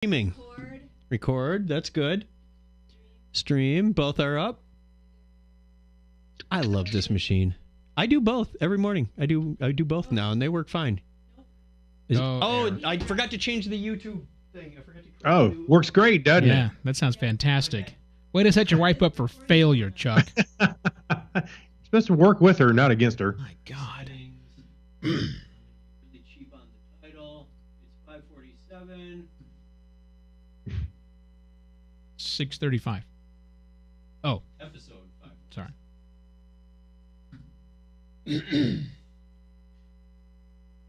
Streaming. Record. That's good. Stream. Both are up. I love this machine. I do both every morning. I do both now, and they work fine. I forgot to change the YouTube thing. Works great, doesn't it? Yeah, that sounds fantastic. Way to set your wife up for failure, Chuck. You're supposed to work with her, not against her. My God. Really cheap on the title. It's $547. 635. Oh. Episode 5. Sorry.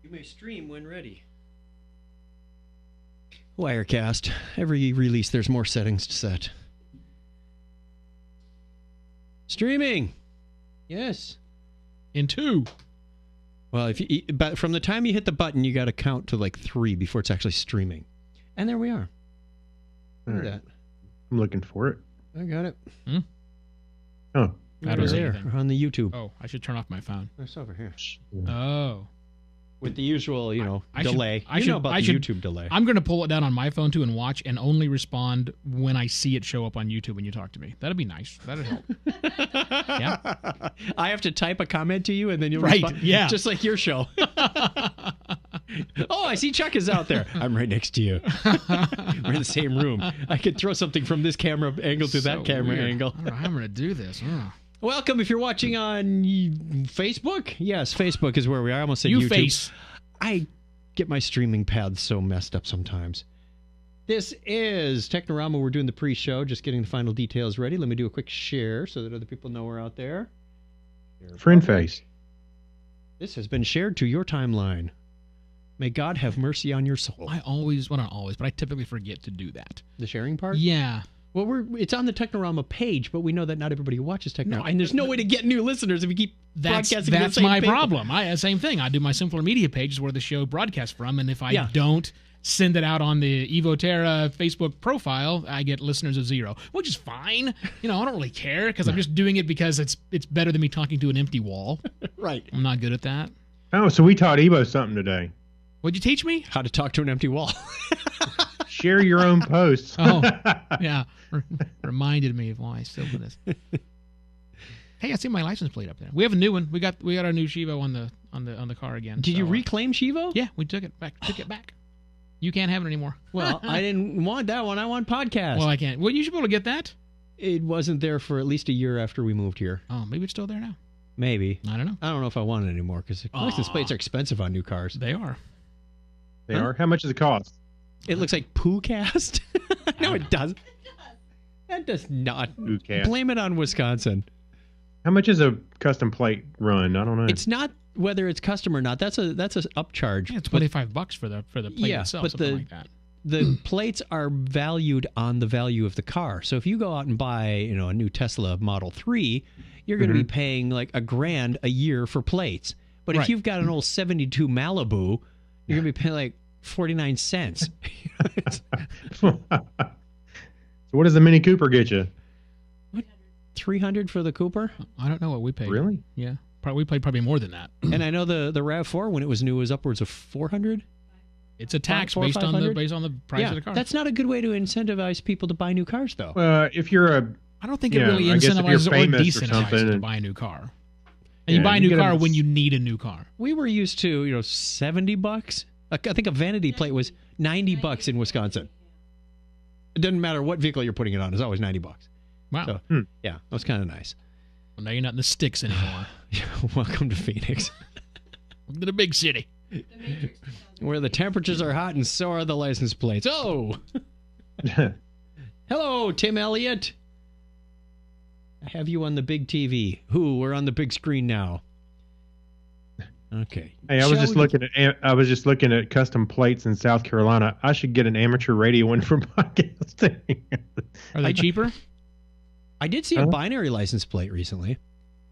You may stream when ready. Wirecast. Every release, there's more settings to set. Streaming. Yes. In 2. Well, but from the time you hit the button, you got to count to like 3 before it's actually streaming. And there we are. Look at that. I'm looking for it. I got it. Oh. I don't see there anything. on the YouTube. Oh, I should turn off my phone. It's over here. Oh. With the usual, I delay. I should, about the YouTube delay. I'm going to pull it down on my phone, too, and watch and only respond when I see it show up on YouTube when you talk to me. That'd be nice. That'd help. Yeah. I have to type a comment to you, and then you'll Right, respond. yeah. Just like your show. Oh, I see Chuck is out there. I'm right next to you. We're in the same room. I could throw something from this camera angle to that camera angle. I don't know how I'm going to do this. Welcome if you're watching on Facebook. Yes, Facebook is where we are. I almost said YouTube. Face. I get my streaming paths so messed up sometimes. This is Technorama. We're doing the pre-show, just getting the final details ready. Let me do a quick share so that other people know we're out there. Friend face. This has been shared to your timeline. May God have mercy on your soul. Not always, but I typically forget to do that. The sharing part? Yeah. Well, it's on the Technorama page, but we know that not everybody watches Technorama. No, and there's no way to get new listeners if you keep broadcasting That's the same my people. problem. Same thing. I do my Simpler Media pages where the show broadcasts from, and if I don't send it out on the Evo Terra Facebook profile, I get listeners of 0, which is fine. I don't really care because I'm just doing it because it's better than me talking to an empty wall. Right. I'm not good at that. Oh, so we taught Evo something today. What'd you teach me? How to talk to an empty wall. Share your own posts. Oh, yeah. Reminded me of why I still do this. Hey, I see my license plate up there. We have a new one. We got our new Shivo on the car again. Did you reclaim Shivo? Yeah, we took it back. You can't have it anymore. Well, I didn't want that one. I want podcast. Well, I can't. Well, you should be able to get that. It wasn't there for at least a year after we moved here. Oh, maybe it's still there now. Maybe. I don't know. I don't know if I want it anymore because license plates are expensive on new cars. They are. They are? How much does it cost? It looks like poo cast. No, it doesn't. That does not. Poo cast. Blame it on Wisconsin. How much is a custom plate run? I don't know. It's not whether it's custom or not. That's a upcharge. Yeah, it's $25 for the plate itself. But something like that. The plates are valued on the value of the car. So if you go out and buy, a new Tesla Model 3, you're going to be paying like $1,000 a year for plates. But if you've got an old 72 Malibu, you're going to be paying like 49 cents. So what does the Mini Cooper get you? What? $300 for the Cooper? I don't know what we paid. Really? Yeah. We paid probably more than that. And I know the RAV4 when it was new was upwards of $400. It's a tax based on the price of the car. That's not a good way to incentivize people to buy new cars, though. If you're I don't think it really incentivizes or decentivizes to buy a new car. And you buy a new car when you need a new car. We were used to, $70. I think a vanity plate was $90 in Wisconsin. It doesn't matter what vehicle you're putting it on; it's always $90. Wow. So, yeah, that was kind of nice. Well, now you're not in the sticks anymore. Welcome to Phoenix. Welcome to the big city. Where the temperatures are hot and so are the license plates. Oh! Hello, Tim Elliott. I have you on the big TV. We're on the big screen now. Okay. Hey, I was just looking at custom plates in South Carolina. I should get an amateur radio one for podcasting. Are they cheaper? I did see a binary license plate recently.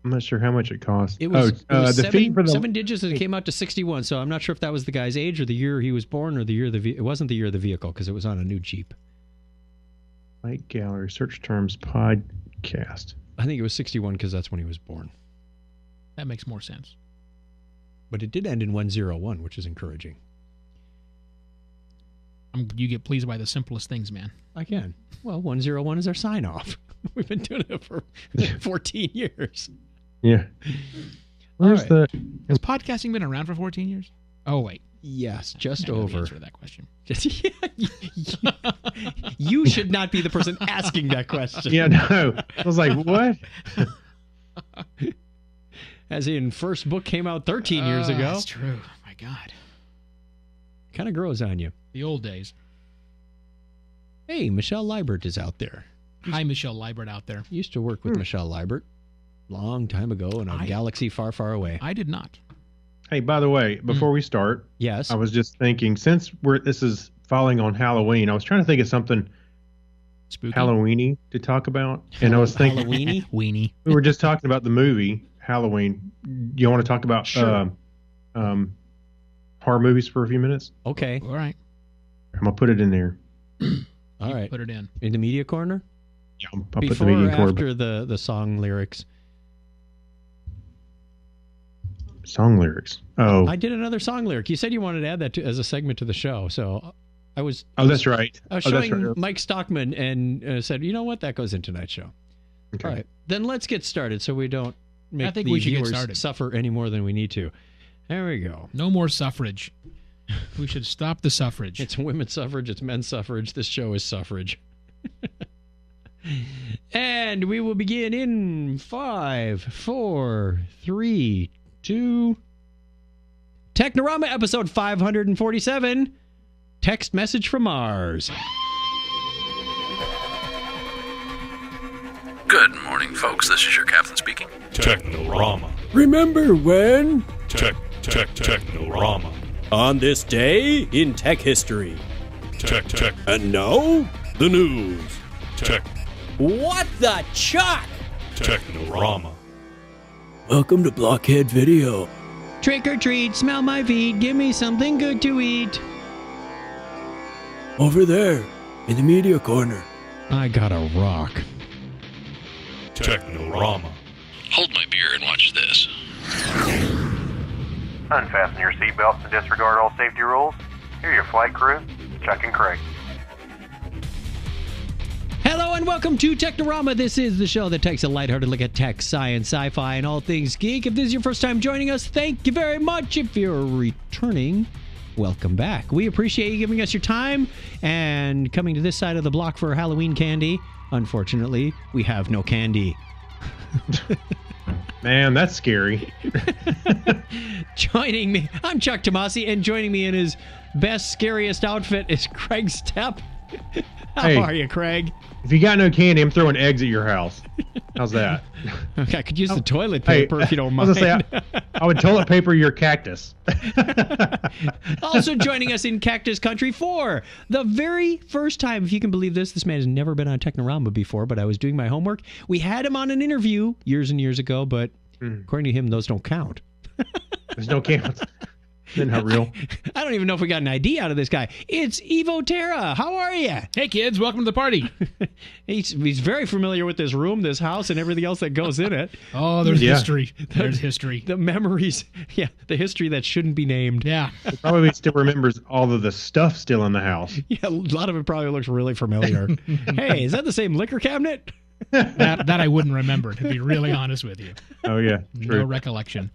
I'm not sure how much it cost. It was, the fee for the 7 digits and it came out to 61. So I'm not sure if that was the guy's age or the year he was born or the year it wasn't the year of the vehicle because it was on a new Jeep. Light gallery search terms podcast. I think it was 61 because that's when he was born. That makes more sense. But it did end in 101, which is encouraging. You get pleased by the simplest things, man. I can. Well, 101 is our sign off. We've been doing it for 14 years. Yeah. Where's right. Has podcasting been around for 14 years? Oh, wait. Yes, just I know the over. answer to that question. You should not be the person asking that question. Yeah, no. I was like, what? As in, first book came out 13 years ago. That's true. My God. Kind of grows on you. The old days. Hey, Michelle Liebert is out there. Hi, Michelle Liebert out there. Used to work with Michelle Liebert long time ago in a galaxy far, far away. I did not. Hey, by the way, before we start, yes, I was just thinking, since this is falling on Halloween, I was trying to think of something spooky, Halloweeny to talk about, and I was thinking, weenie. We were just talking about the movie Halloween. You want to talk about horror movies for a few minutes? Okay. All right. I'm gonna put it in there. All right. Put it in the media corner. Yeah, I'll put Before the media or corner. after the song lyrics. Song lyrics. Oh, I did another song lyric. You said you wanted to add that as a segment to the show, so I was. that's right. I was showing Mike Stockman and said, you know what, that goes in tonight's show. Okay. All right, then let's get started so we don't make the we should get viewers started. suffer any more than we need to. There we go. No more suffrage. We should stop the suffrage. It's women's suffrage. It's men's suffrage. This show is suffrage. And we will begin in 5, 4, 3, 2. Technorama episode 547. Text message from Mars. Good morning, folks. This is your captain speaking. Technorama. Remember when? Technorama. On this day in tech history. Tech. And now, the news. Tech. What the Chuck? Technorama. Welcome to Blockhead Video. Trick or treat, smell my feet, give me something good to eat. Over there, in the media corner. I got a rock. Technorama. Hold my beer and watch this. Unfasten your seatbelts and disregard all safety rules. Here are your flight crew, Chuck and Kreg. Hello and welcome to Technorama. This is the show that takes a lighthearted look at tech, science, sci-fi, and all things geek. If this is your first time joining us, thank you very much. If you're returning, welcome back. We appreciate you giving us your time and coming to this side of the block for Halloween candy. Unfortunately, we have no candy. Man, that's scary. Joining me, I'm Chuck Tomasi, and joining me in his best, scariest outfit is Craig Stepp. How are you, Craig? If you got no candy, I'm throwing eggs at your house. How's that? Okay, I could use the toilet paper if you don't I mind. was gonna say, I would toilet paper your cactus. Also joining us in Cactus Country for the very first time, if you can believe this man has never been on Technorama before, but I was doing my homework. We had him on an interview years and years ago, but according to him, those don't count. There's no counts. They're not real. I don't even know if we got an ID out of this guy. It's Evo Terra. How are you? Hey, kids, welcome to the party. He's very familiar with this room, this house, and everything else that goes in it. Oh, there's history. There's history. The memories. Yeah, the history that shouldn't be named. Yeah. He probably still remembers all of the stuff still in the house. Yeah, a lot of it probably looks really familiar. Hey, is that the same liquor cabinet? That I wouldn't remember, to be really honest with you. Oh, yeah. True. No recollection.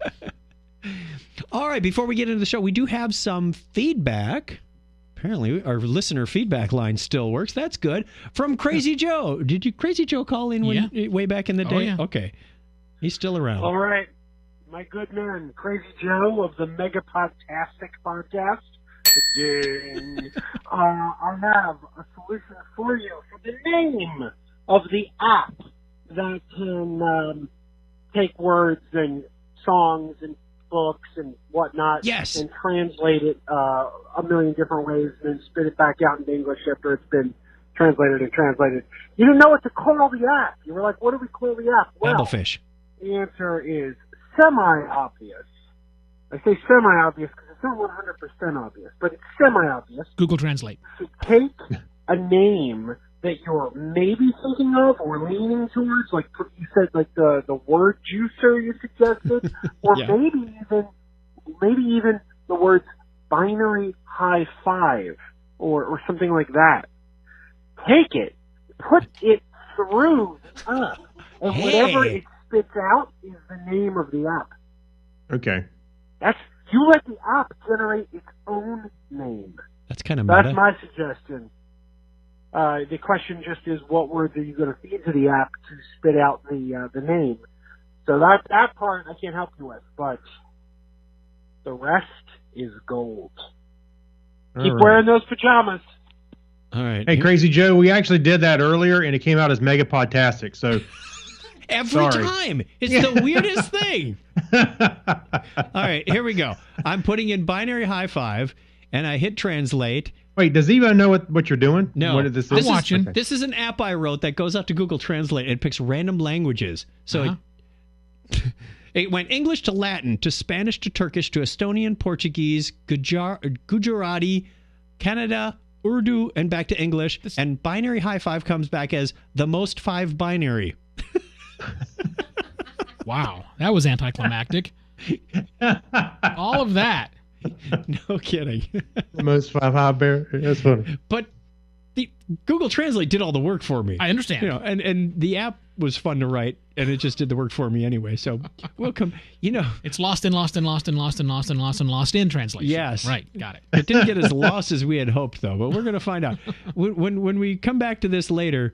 All right, before we get into the show, we do have some feedback. Apparently, our listener feedback line still works. That's good. From Crazy Joe. Did Crazy Joe call in way back in the day? Oh, yeah. Okay. He's still around. All right. My good man, Crazy Joe of the Mega Podtastic podcast. Ding. I have a solution for you for the name of the app that can take words and songs and books and whatnot, yes, and translate it a million different ways, and then spit it back out into English after it's been translated and translated. You didn't know what to call the app. You were like, what do we call the app? Well, Babblefish. The answer is semi-obvious. I say semi-obvious because it's not 100% obvious, but it's semi-obvious. Google Translate. To take a name that you're maybe thinking of or leaning towards, like you said, like the word juicer you suggested, or Yeah. maybe even the words binary high five or something like that. Take it, put it through the app, and whatever it spits out is the name of the app. Okay. You let the app generate its own name. That's kind of meta. That's my suggestion. The question just is, what word are you going to feed to the app to spit out the name? So that part I can't help you with, but the rest is gold. Keep wearing those pajamas. All right. Hey, Crazy Joe, we actually did that earlier, and it came out as Megapodtastic. So every time, it's the weirdest thing. All right, here we go. I'm putting in binary high five, and I hit translate. Wait, does Evo know what you're doing? No, what this I'm is? watching. Okay. This is an app I wrote that goes out to Google Translate and picks random languages. So it went English to Latin to Spanish to Turkish to Estonian, Portuguese, Gujarati, Kannada, Urdu, and back to English. And binary high five comes back as the most 5 binary. Wow, that was anticlimactic. All of that. No kidding. Most 5 high bear. That's funny. But the Google Translate did all the work for me. I understand. You know, and the app was fun to write, and it just did the work for me anyway. So welcome. You know, It's lost in translation. Yes. Right, got it. it didn't get as lost as we had hoped, though. But we're going to find out when we come back to this later.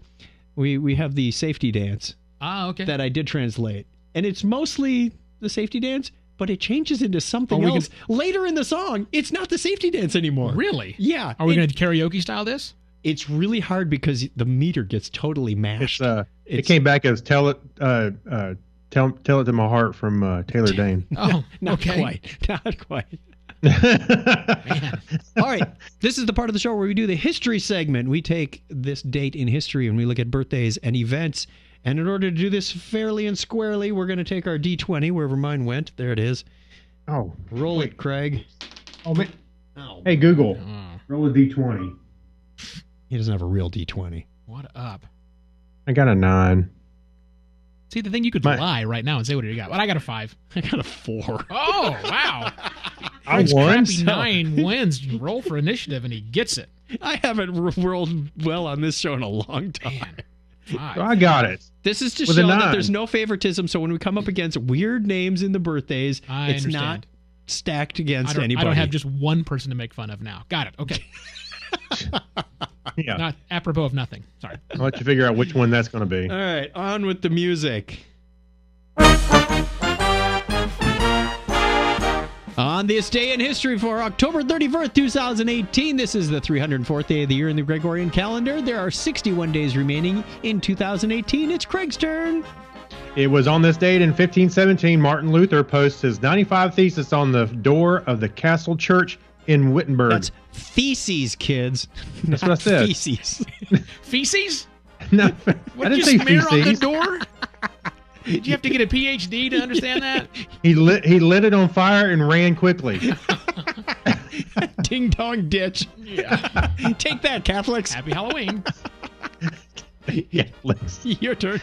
We have the safety dance Okay. that I did translate, and it's mostly the safety dance, but it changes into something else later in the song. It's not the safety dance anymore. Really? Yeah. Are we going to karaoke style this? It's really hard because the meter gets totally mashed. It came back as tell it to my heart from Taylor Dane. Oh, Not okay. quite. Not quite. All right. This is the part of the show where we do the history segment. We take this date in history and we look at birthdays and events. And in order to do this fairly and squarely, we're going to take our D20 wherever mine went. There it is. Oh, Roll it, Craig. Oh man. Oh. Hey Google, roll a D20. He doesn't have a real D20. What up? I got a 9. See, the thing you could lie right now and say what you got. But I got a 5. I got a 4. Oh, wow. I It's won. crappy 9 wins. You roll for initiative, and he gets it. I haven't rolled well on this show in a long time. Man. 5. I got it. This is to With a show that 9. there's no favoritism. So when we come up against weird names in the birthdays, I it's understand. not stacked against I anybody. don't have just one person to make fun of now. Got it. Okay. Yeah. Not apropos of nothing. Sorry. I'll let you figure out which one that's going to be. All right, on with the music. On this day in history for October 31st, 2018, this is the 304th day of the year in the Gregorian calendar. There are 61 days remaining in 2018. It's Craig's turn. It was on this date in 1517, Martin Luther posts his 95 Thesis on the door of the Castle Church in Wittenberg. That's feces, kids. That's what I Not said. Feces. Feces? No, What I did didn't you say smear on the feces. door? Did you have to get a PhD to understand that? He lit it on fire and ran quickly. Ding dong ditch. Yeah. Take that, Catholics. Happy Halloween. Yeah, let's. Your turn.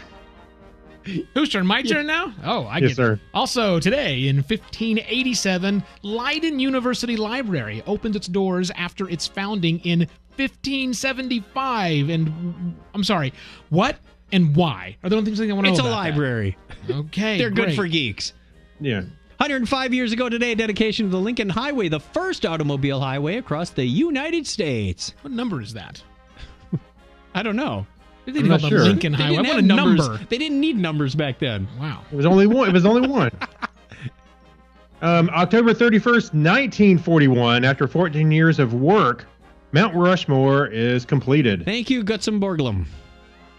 Whose turn? My turn now? Oh, I Yes, get sir. it. Also, today in 1587, Leiden University Library opens its doors after its founding in 1575. And I'm sorry, what and why? Are there things I want to know It's a about library. that? Okay, They're good great. for geeks. Yeah. 105 years ago today, dedication of the Lincoln Highway, the first automobile highway across the United States. What number is that? I don't know. They didn't not have sure. the Lincoln They Highway. didn't What have a numbers. number. They didn't need numbers back then. Wow. It was only one. It was only one. October 31st, 1941, after 14 years of work, Mount Rushmore is completed. Thank you, Gutzon Borglum.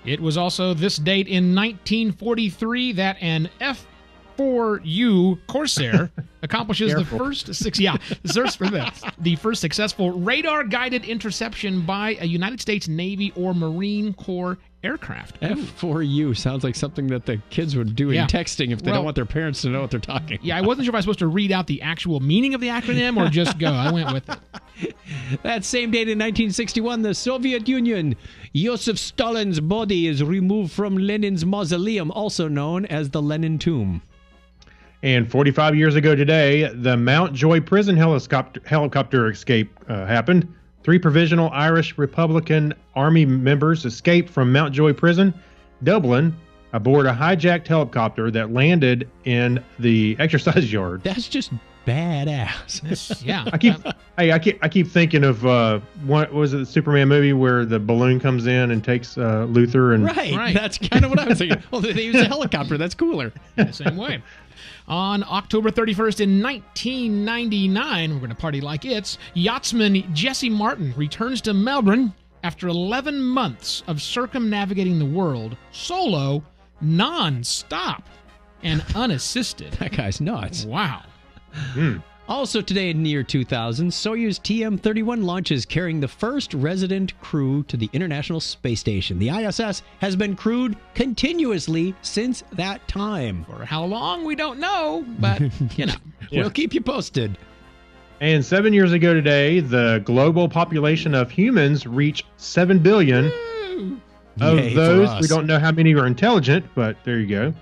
It was also this date in 1943 that an F4U Corsair accomplishes the first the first successful radar-guided interception by a United States Navy or Marine Corps aircraft. F4U sounds like something that the kids would do Yeah. in texting if they don't want their parents to know what they're talking Yeah, I about. wasn't sure if I was supposed to read out the actual meaning of the acronym or just go. I went with it. That same date in 1961, the Soviet Union, Joseph Stalin's body is removed from Lenin's mausoleum, also known as the Lenin Tomb. And 45 years ago today, the Mount Joy prison helicopter escape happened. 3 provisional Irish Republican Army members escaped from Mountjoy Prison, Dublin, aboard a hijacked helicopter that landed in the exercise yard. That's just badass. Yeah. I keep thinking of what was it, the Superman movie where the balloon comes in and takes Luther and Right. That's kind of what I was thinking. Well, they use a helicopter. That's cooler. The same way. On October 31st in 1999, we're going to party like it's, yachtsman Jesse Martin returns to Melbourne after 11 months of circumnavigating the world solo, non-stop, and unassisted. That guy's nuts. Wow. Also today in the year 2000, Soyuz TM-31 launches carrying the first resident crew to the International Space Station. The ISS has been crewed continuously since that time. For how long, we don't know, but, you know. We'll keep you posted. And 7 years ago today, the global population of humans reached 7 billion. Of Yay those, for us. we don't know how many are intelligent, but there you go.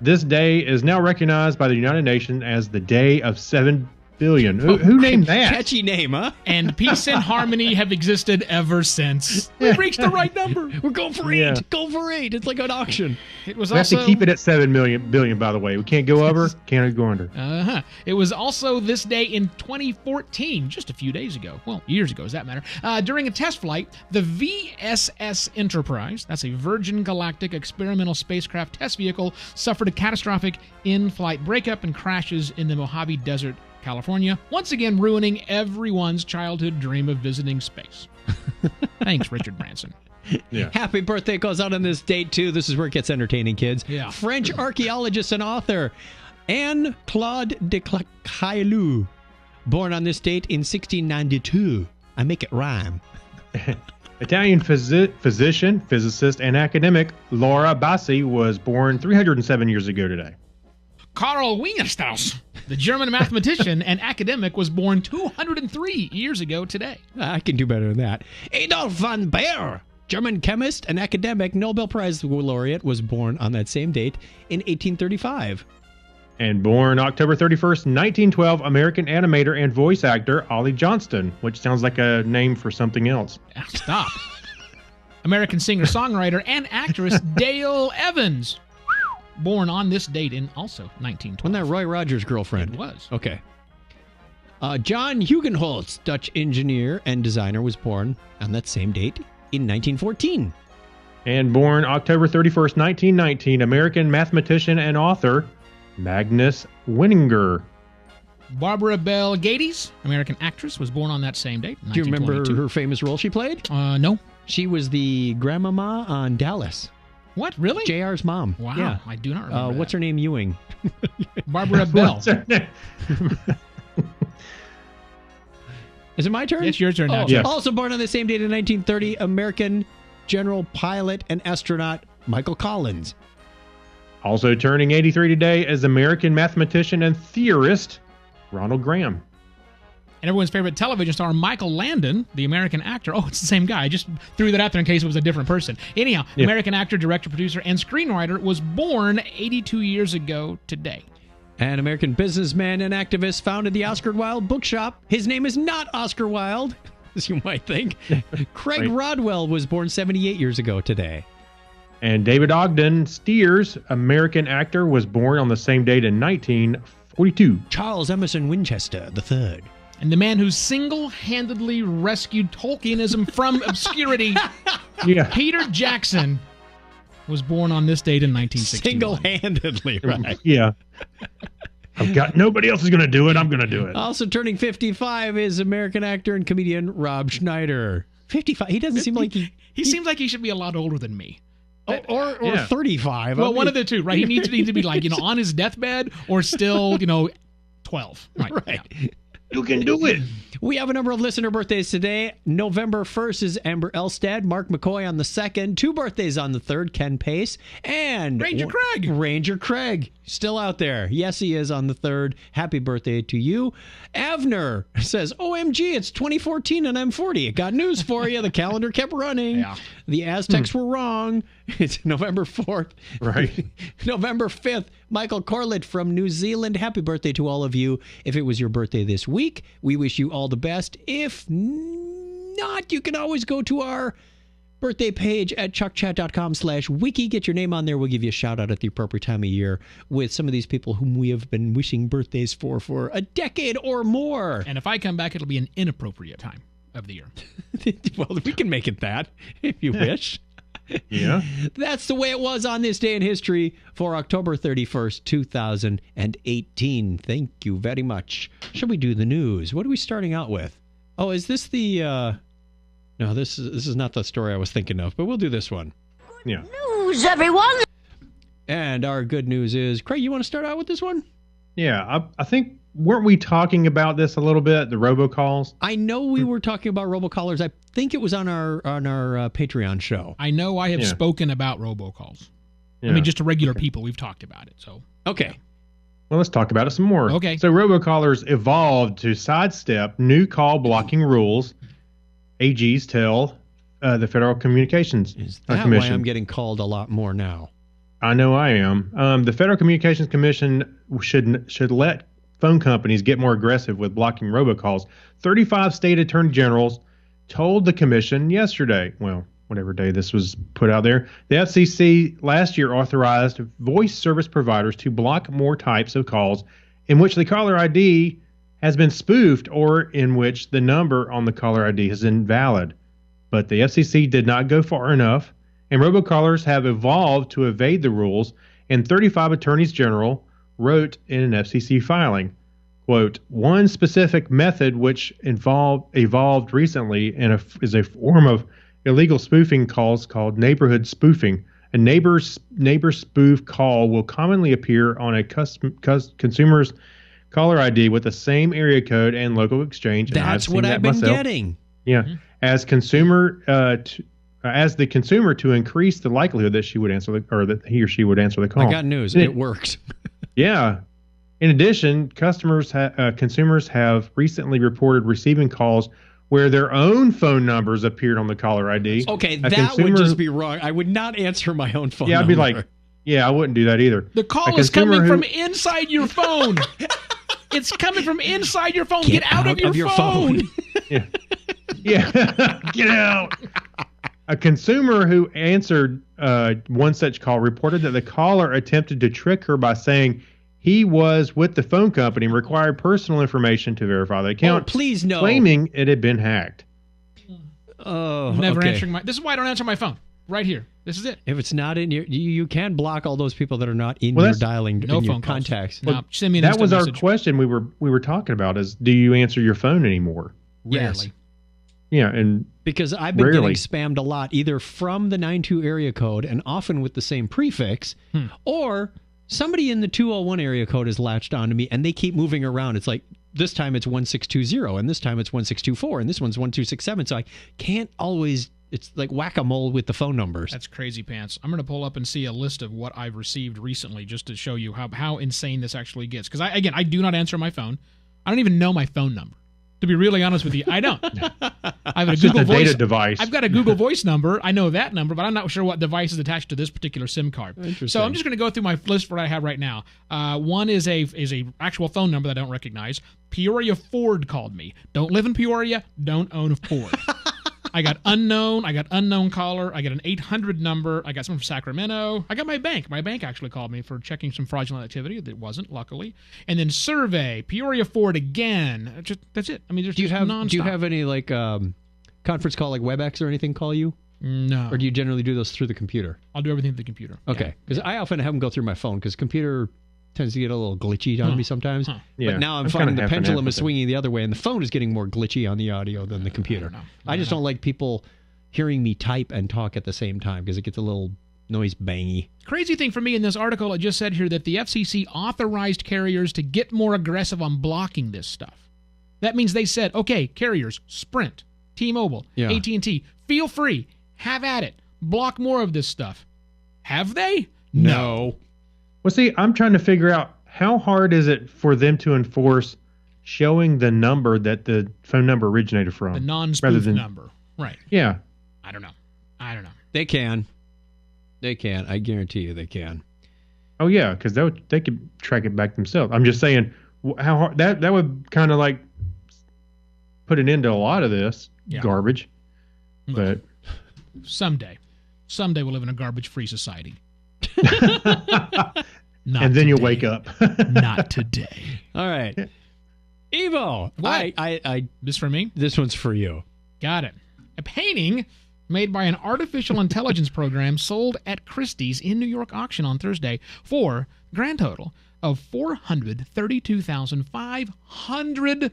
This day is now recognized by the United Nations as the Day of 7 billion. Who named that? Catchy name, huh? And peace and harmony have existed ever since. We've reached the right number. We're going for 8. Yeah. Go for 8. It's like an auction. It was We have also to keep it at 7 billion, by the way. We can't go over, can't go under. It was also this day in 2014, just a few days ago. Well, years ago, does that matter? During a test flight, the VSS Enterprise, that's a Virgin Galactic experimental spacecraft test vehicle, suffered a catastrophic in-flight breakup and crashes in the Mojave Desert, California, once again ruining everyone's childhood dream of visiting space. Thanks, Richard Branson. Yeah. Happy birthday goes out on this date, too. This is where it gets entertaining, kids. Yeah. French archaeologist and author Anne-Claude de Caillou, born on this date in 1692. I make it rhyme. Italian physician, physicist, and academic Laura Bassi was born 307 years ago today. Karl Wingerstraus, the German mathematician and academic, was born 203 years ago today. I can do better than that. Adolf von Baer, German chemist and academic, Nobel Prize laureate, was born on that same date in 1835. And born October 31st, 1912, American animator and voice actor Ollie Johnston, which sounds like a name for something else. Stop. American singer-songwriter and actress Dale Evans, born on this date in also 1912. Wasn't that Roy Rogers' girlfriend? It was. Okay. John Hugenholtz, Dutch engineer and designer, was born on that same date in 1914. And born October 31st, 1919, American mathematician and author Magnus Winninger. Barbara Bell Geddes, American actress, was born on that same date. Do you remember 1922. her famous role she played? No. She was the grandmama on Dallas. What? Really? JR's mom. Wow. Yeah. I do not remember. What's her name? Ewing. Barbara Bell. What's her name? Is it my turn? It's your turn now. Oh, Yes. Also born on the same date in 1930, American general pilot and astronaut Michael Collins. Also turning 83 today is American mathematician and theorist Ronald Graham. And everyone's favorite television star, Michael Landon, the American actor. Oh, it's the same guy. I just threw that out there in case it was a different person. Anyhow, Yeah. American actor, director, producer, and screenwriter, was born 82 years ago today. An American businessman and activist founded the Oscar Wilde Bookshop. His name is not Oscar Wilde, as you might think. Craig Right. Rodwell was born 78 years ago today. And David Ogden Steers, American actor, was born on the same date in 1942. Charles Emerson Winchester III. And the man who single-handedly rescued Tolkienism from obscurity, Yeah. Peter Jackson, was born on this date in 1961. Single-handedly, right? Yeah. I've got nobody else is going to do it. I'm going to do it. Also turning 55 is American actor and comedian Rob Schneider. 55. He doesn't seem like He seems like he should be a lot older than me. or Yeah. 35. Well, one of the two, right? He needs to be like, on his deathbed or still, 12. Right. Right. Yeah. You can do it. We have a number of listener birthdays today. November 1st is Amber Elstad, Mark McCoy on the 2nd, 2 birthdays on the 3rd, Ken Pace, and Ranger Craig. Ranger Craig, still out there. Yes, he is on the 3rd. Happy birthday to you. Avner says, OMG, it's 2014 and I'm 40. Got news for you. The calendar kept running. Yeah. The Aztecs were wrong. It's November 4th. Right. November 5th, Michael Corlett from New Zealand. Happy birthday to all of you. If it was your birthday this week, we wish you all the best. If not, you can always go to our birthday page at chuckchat.com/wiki. Get your name on there. We'll give you a shout out at the appropriate time of year with some of these people whom we have been wishing birthdays for a decade or more. And if I come back, it'll be an inappropriate time of the year. Well, we can make it that if you wish. Yeah. That's the way it was on this day in history for October 31st, 2018. Thank you very much. Should we do the news? What are we starting out with? Oh, is this the... No, this is not the story I was thinking of, but we'll do this one. Yeah. News, everyone! And our good news is... Craig, you want to start out with this one? Yeah, I think... Weren't we talking about this a little bit, the robocalls? I know we were talking about robocallers. I think it was on our Patreon show. I know I have spoken about robocalls. Yeah. I mean, just to regular people, we've talked about it. So okay. Well, let's talk about it some more. Okay. So robocallers evolved to sidestep new call blocking rules. AGs tell the Federal Communications Is that Commission. why I'm getting called a lot more now? I know I am. The Federal Communications Commission should let phone companies get more aggressive with blocking robocalls. 35 state attorney generals told the commission yesterday, well, whatever day this was put out there, the FCC last year authorized voice service providers to block more types of calls in which the caller ID has been spoofed or in which the number on the caller ID is invalid. But the FCC did not go far enough, and robocallers have evolved to evade the rules, and 35 attorneys general wrote in an FCC filing, quote, one specific method which evolved recently and is a form of illegal spoofing calls called neighborhood spoofing. A neighbor spoof call will commonly appear on a consumer's caller ID with the same area code and local exchange. That's what I've been getting. Yeah, as the consumer to increase the likelihood that she would answer that he or she would answer the call. I got news. It works. Yeah. In addition, consumers have recently reported receiving calls where their own phone numbers appeared on the caller ID. Okay, that would just be wrong. I would not answer my own phone number. I'd be like, yeah, I wouldn't do that either. The call is coming from inside your phone. It's coming from inside your phone. Get out of your phone. Yeah. Get out. A consumer who answered one such call reported that the caller attempted to trick her by saying he was with the phone company and required personal information to verify the account. Oh, please no. Claiming it had been hacked. Oh, never answering this is why I don't answer my phone. Right here. This is it. If it's not in your, you can block all those people that are not in your dialing, no in phone your contacts. No, send me an that was our message. question we were talking about is, do you answer your phone anymore? Yes. Rarely. Yeah, and because I've been rarely. getting spammed a lot, either from the 92 area code and often with the same prefix, or somebody in the 201 area code has latched onto me and they keep moving around. It's like this time it's 1620 and this time it's 1624 and this one's 1267. So I can't always. It's like whack-a-mole with the phone numbers. That's crazy pants. I'm going to pull up and see a list of what I've received recently just to show you how insane this actually gets. Because, I do not answer my phone. I don't even know my phone number. To be really honest with you, I don't. I have a Google Voice data device. I've got a Google Voice number. I know that number, but I'm not sure what device is attached to this particular SIM card. So I'm just going to go through my list what I have right now. One is a actual phone number that I don't recognize. Peoria Ford called me. Don't live in Peoria. Don't own a Ford. I got unknown caller. I got an 800 number. I got someone from Sacramento. I got my bank. My bank actually called me for checking some fraudulent activity. That wasn't, luckily. And then survey, Peoria Ford again. That's it. I mean, there's nonstop. Do you have any like conference call like WebEx or anything call you? No. Or do you generally do those through the computer? I'll do everything through the computer. Okay. Because I often have them go through my phone because computer tends to get a little glitchy on me sometimes. Yeah, but now I'm that's finding kinda the pendulum is half and half. swinging the other way, and the phone is getting more glitchy on the audio than the computer. I just don't like people hearing me type and talk at the same time because it gets a little noise bangy. Crazy thing for me in this article, it just said here that the FCC authorized carriers to get more aggressive on blocking this stuff. That means they said, okay, carriers, Sprint, T-Mobile, AT&T, feel free, have at it, block more of this stuff. Have they? No. Well, see, I'm trying to figure out how hard is it for them to enforce showing the number that the phone number originated from? The non-spoof number. Right. Yeah. I don't know. They can. I guarantee you they can. Oh, yeah, because they could track it back themselves. I'm just saying how hard that would kind of like put an end to a lot of this garbage. Look, But someday we'll live in a garbage-free society. and then you'll wake up. Not today. All right. Evo. What? I This for me? this one's for you. Got it. A painting made by an artificial intelligence program sold at Christie's in New York auction on Thursday for a grand total of $432,500.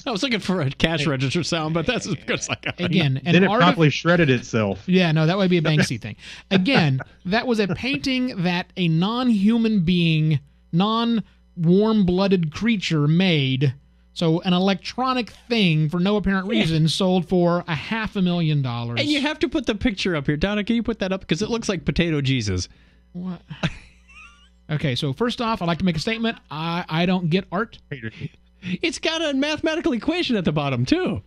I was looking for a cash register sound, but that's as good as I got. Again, Then it probably shredded itself. Yeah, no, that would be a Banksy thing. Again, that was a painting that a non-human being, non-warm-blooded creature made. So an electronic thing for no apparent reason sold for $500,000. And you have to put the picture up here. Donna, can you put that up? Because it looks like Potato Jesus. What? Okay, so first off, I'd like to make a statement. I don't get art. It's got a mathematical equation at the bottom, too.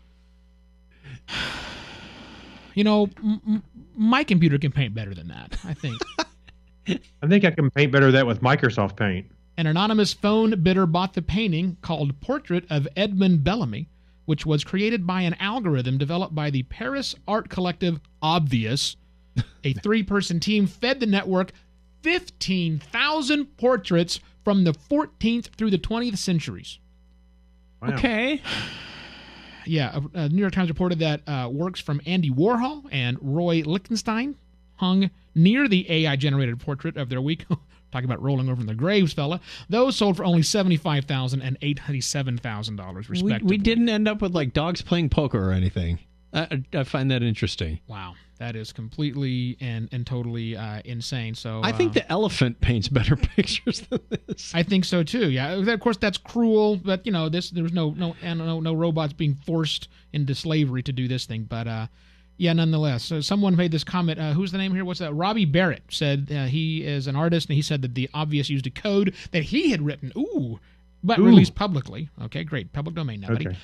You know, my computer can paint better than that, I think. I think I can paint better than that with Microsoft Paint. An anonymous phone bidder bought the painting called Portrait of Edmund Bellamy, which was created by an algorithm developed by the Paris art collective Obvious. A three-person team fed the network 15,000 portraits from the 14th through the 20th centuries. Wow. Okay. Yeah, New York Times reported that works from Andy Warhol and Roy Lichtenstein hung near the AI-generated portrait of their week. Talking about rolling over in the graves, fella. Those sold for only $75,000 and $87,000, respectively. We didn't end up with, like, dogs playing poker or anything. I find that interesting. Wow, that is completely and totally insane. So I think the elephant paints better pictures than this. I think so too. Yeah, of course that's cruel, but you know there was no robots being forced into slavery to do this thing. But yeah, nonetheless. So someone made this comment. Who's the name here? What's that? Robbie Barrett said he is an artist, and he said that the Obvious used a code that he had written. But released publicly. Okay, great. Public domain now, buddy. Okay.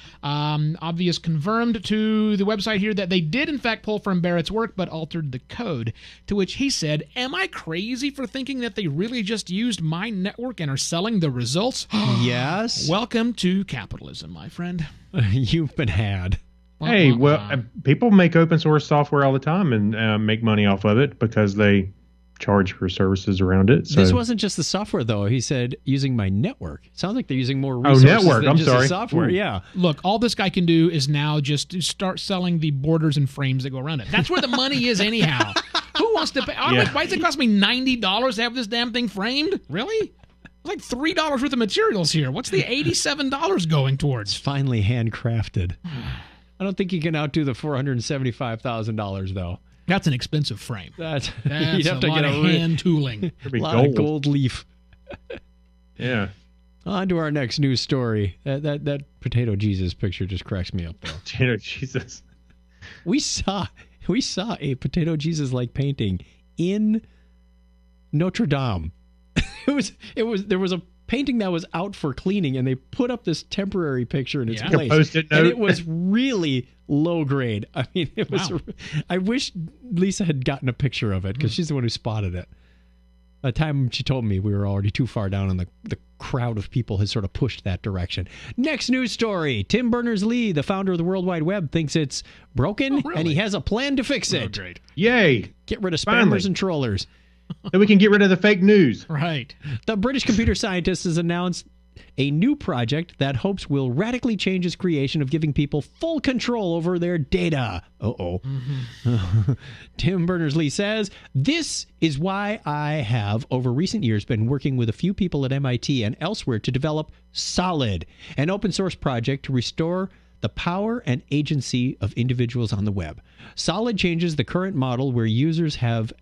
Obvious confirmed to the website here that they did, in fact, pull from Barrett's work, but altered the code. To which he said, am I crazy for thinking that they really just used my network and are selling the results? Yes. Welcome to capitalism, my friend. You've been had. Hey, people make open source software all the time and make money off of it because they charge for services around it. So. This wasn't just the software, though. He said using my network. It sounds like they're using more resources network. than I'm just sorry. the software. Ooh. Yeah. Look, all this guy can do is now just start selling the borders and frames that go around it. That's where the money is anyhow. Who wants to pay? Why does it cost me $90 to have this damn thing framed? Really? It's like $3 worth of materials here. What's the $87 going towards? It's finally handcrafted. I don't think you can outdo the $475,000, though. That's an expensive frame. That's you'd have to get a hand tooling. A lot of gold leaf. Yeah. On to our next news story. That Potato Jesus picture just cracks me up, though. Potato Jesus. We saw a Potato Jesus like painting in Notre Dame. There was a painting that was out for cleaning, and they put up this temporary picture in its place. Post-it note. And it was really low grade. I mean, it was. Wow. I wish Lisa had gotten a picture of it because she's the one who spotted it. By the time she told me, we were already too far down, and the crowd of people has sort of pushed that direction. Next news story. Tim Berners-Lee, the founder of the World Wide Web, thinks it's broken, and he has a plan to fix it. Great. Yay. Get rid of spammers Finally. and trollers. So we can get rid of the fake news. Right. The British computer scientist has announced a new project that hopes will radically change his creation of giving people full control over their data. Tim Berners-Lee says, "This is why I have, over recent years, been working with a few people at MIT and elsewhere to develop Solid, an open source project to restore the power and agency of individuals on the web. Solid changes the current model where users have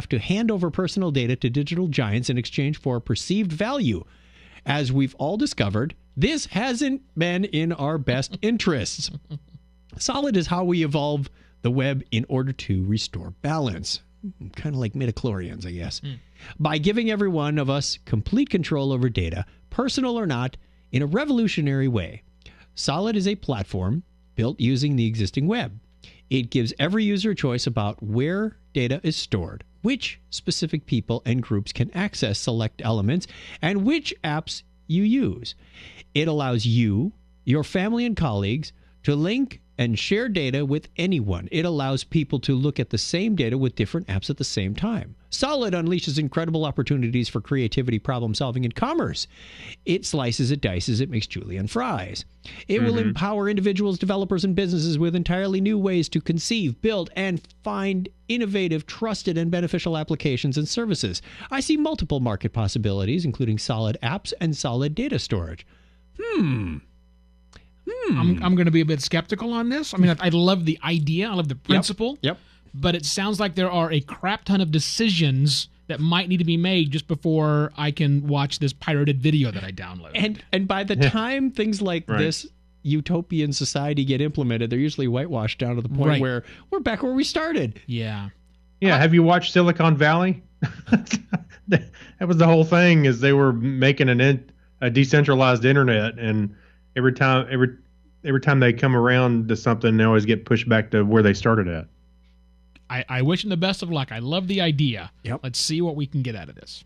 to hand over personal data to digital giants in exchange for perceived value. As we've all discovered, this hasn't been in our best interests. Solid is how we evolve the web in order to restore balance." Kind of like midichlorians, I guess. By giving every one of us complete control over data, personal or not, in a revolutionary way. Solid is a platform built using the existing web. It gives every user a choice about where data is stored, which specific people and groups can access select elements, and which apps you use. It allows you, your family and colleagues to link and share data with anyone. It allows people to look at the same data with different apps at the same time. Solid unleashes incredible opportunities for creativity, problem solving, and commerce. It slices, it dices, it makes julienne fries. It will empower individuals, developers, and businesses with entirely new ways to conceive, build, and find innovative, trusted, and beneficial applications and services. I see multiple market possibilities, including solid apps and solid data storage. I'm going to be a bit skeptical on this. I mean, I love the idea. I love the principle. Yep. But it sounds like there are a crap ton of decisions that might need to be made just before I can watch this pirated video that I downloaded. And by the time things like this utopian society get implemented, they're usually whitewashed down to the point where we're back where we started. Yeah. Yeah. Have you watched Silicon Valley? That was the whole thing. Is they were making a decentralized internet, and every time they come around to something, they always get pushed back to where they started at. I wish him the best of luck. I love the idea. Yep. Let's see what we can get out of this.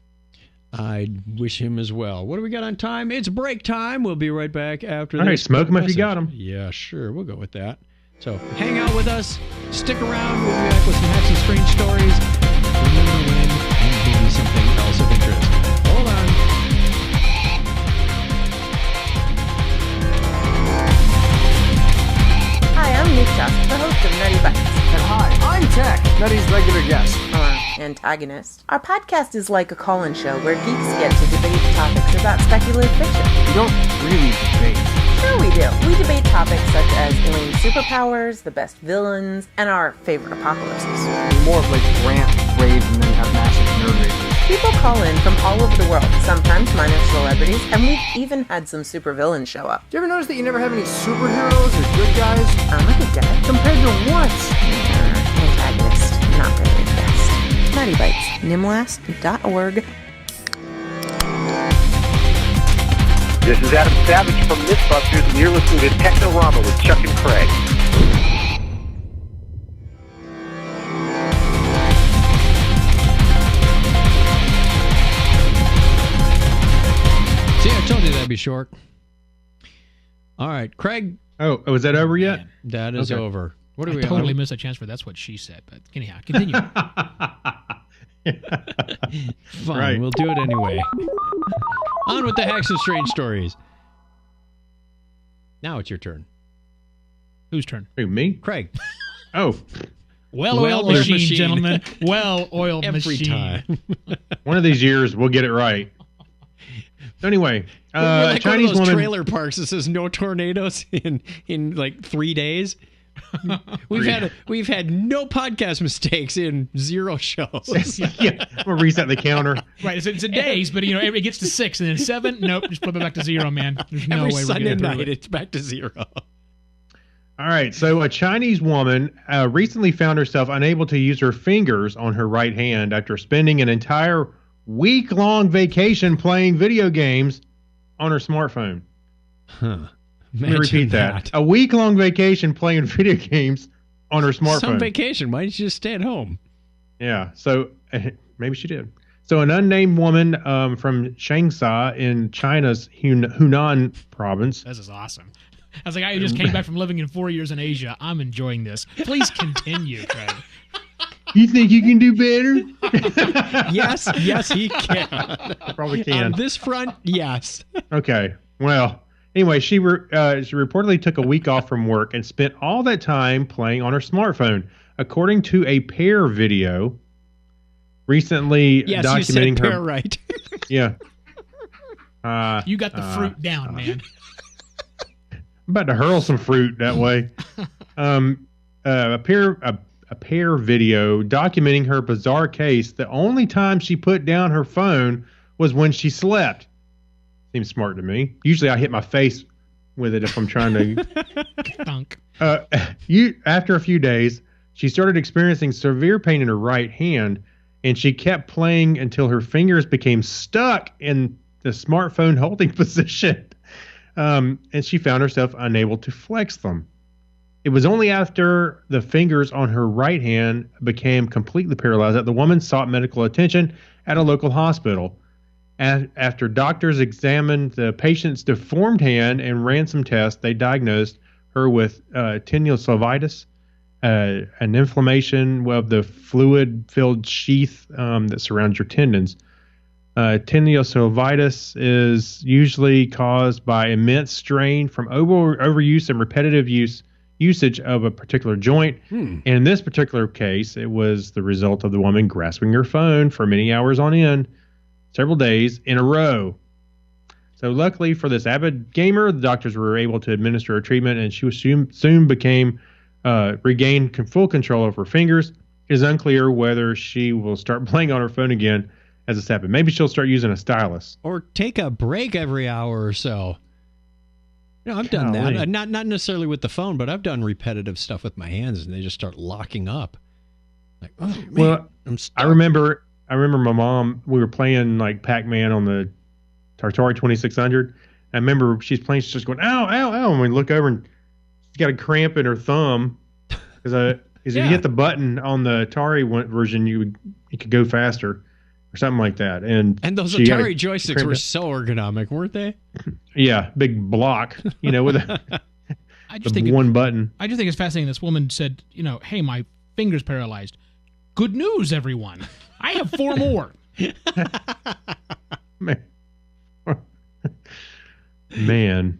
I wish him as well. What do we got on time? It's break time. We'll be right back after this. All right, smoke them if you got them. Yeah, sure. We'll go with that. So hang out with us. Stick around. We'll be back with some hacks and strange stories. Remember when and maybe something else of interest. Hold on. Hi, I'm Nisha, the host of Nutty Bites. And hi, I'm Tech, Nutty's regular guest. Antagonist. Our podcast is like a call-in show where geeks get to debate topics about speculative fiction. We don't really debate. Sure we do. We debate topics such as alien superpowers, the best villains, and our favorite apocalypses. We more of like rant, rave, and then have massive nerd rages. People call in from all over the world, sometimes minor celebrities, and we've even had some supervillains show up. Do you ever notice that you never have any superheroes or good guys? I'm a good guy. Compared to what? Antagonist, not very best. Nutty Bites, nimlast.org. This is Adam Savage from Mythbusters, and you're listening to Technorama with Chuck and Kreg. See, I told you that'd be short. All right, Craig. Oh, is that over yet? Man. That is over. What do we totally missed a chance for that's what she said, but anyhow, continue. Fine, Right. we'll do it anyway. On with the hacks and strange stories. Now it's your turn. Whose turn? Who, me? Craig. Oh, Well-oiled machine, gentlemen. Well-oiled Every machine. time. one of these years we'll get it right. So anyway, We're a like Chinese one of those woman. trailer parks that says no tornadoes in like 3 days. We've had no podcast mistakes in 0 shows. Yeah, we'll reset the counter. Right, it's a days, but it gets to 6 and then 7. Nope, just flip it back to 0, man. There's no Every way we're Sunday getting night through it. it's back to 0. All right, so a Chinese woman recently found herself unable to use her fingers on her right hand after spending an entire week-long vacation playing video games on her smartphone. Huh. Let me repeat that. A week-long vacation playing video games on her smartphone. Some vacation. Why didn't you just stay at home? Yeah, so maybe she did. So an unnamed woman from Changsha in China's Hunan province. This is awesome. I was like, I just came back from living in 4 years in Asia. I'm enjoying this. Please continue, Craig. You think you can do better? Yes, he can. Probably can. On this front, yes. Okay. Well, anyway, she reportedly took a week off from work and spent all that time playing on her smartphone, according to a Pair video recently Yes, documenting you said her. Pair right. Yeah. You got the fruit down, man. I'm about to hurl some fruit that way. A pair video documenting her bizarre case. The only time she put down her phone was when she slept. Seems smart to me. Usually I hit my face with it if I'm trying to. Thunk. After a few days, she started experiencing severe pain in her right hand, and she kept playing until her fingers became stuck in the smartphone holding position. And she found herself unable to flex them. It was only after the fingers on her right hand became completely paralyzed that the woman sought medical attention at a local hospital. After doctors examined the patient's deformed hand and ran some tests, they diagnosed her with tendinosynovitis, an inflammation of the fluid-filled sheath that surrounds your tendons. Tendinosynovitis is usually caused by immense strain from overuse and repetitive usage of a particular joint. And in this particular case, it was the result of the woman grasping her phone for many hours on end, several days in a row. So luckily for this avid gamer, the doctors were able to administer her treatment, and she was soon regained full control of her fingers. It is unclear whether she will start playing on her phone again as this happened. Maybe she'll start using a stylus. Or take a break every hour or so. I've done that. Not necessarily with the phone, but I've done repetitive stuff with my hands, and they just start locking up. Like, oh man, well, I'm stuck. I remember my mom. We were playing like Pac-Man on the Atari 2600. I remember she's playing. She's just going, "Ow, ow, ow!" And we look over, and she's got a cramp in her thumb because if you hit the button on the Atari version, you could go faster or something like that. And those Atari joysticks were so ergonomic, weren't they? Yeah, big block, with one button. I just think it's fascinating. This woman said, hey, my finger's paralyzed. Good news, everyone. I have 4 more. Man.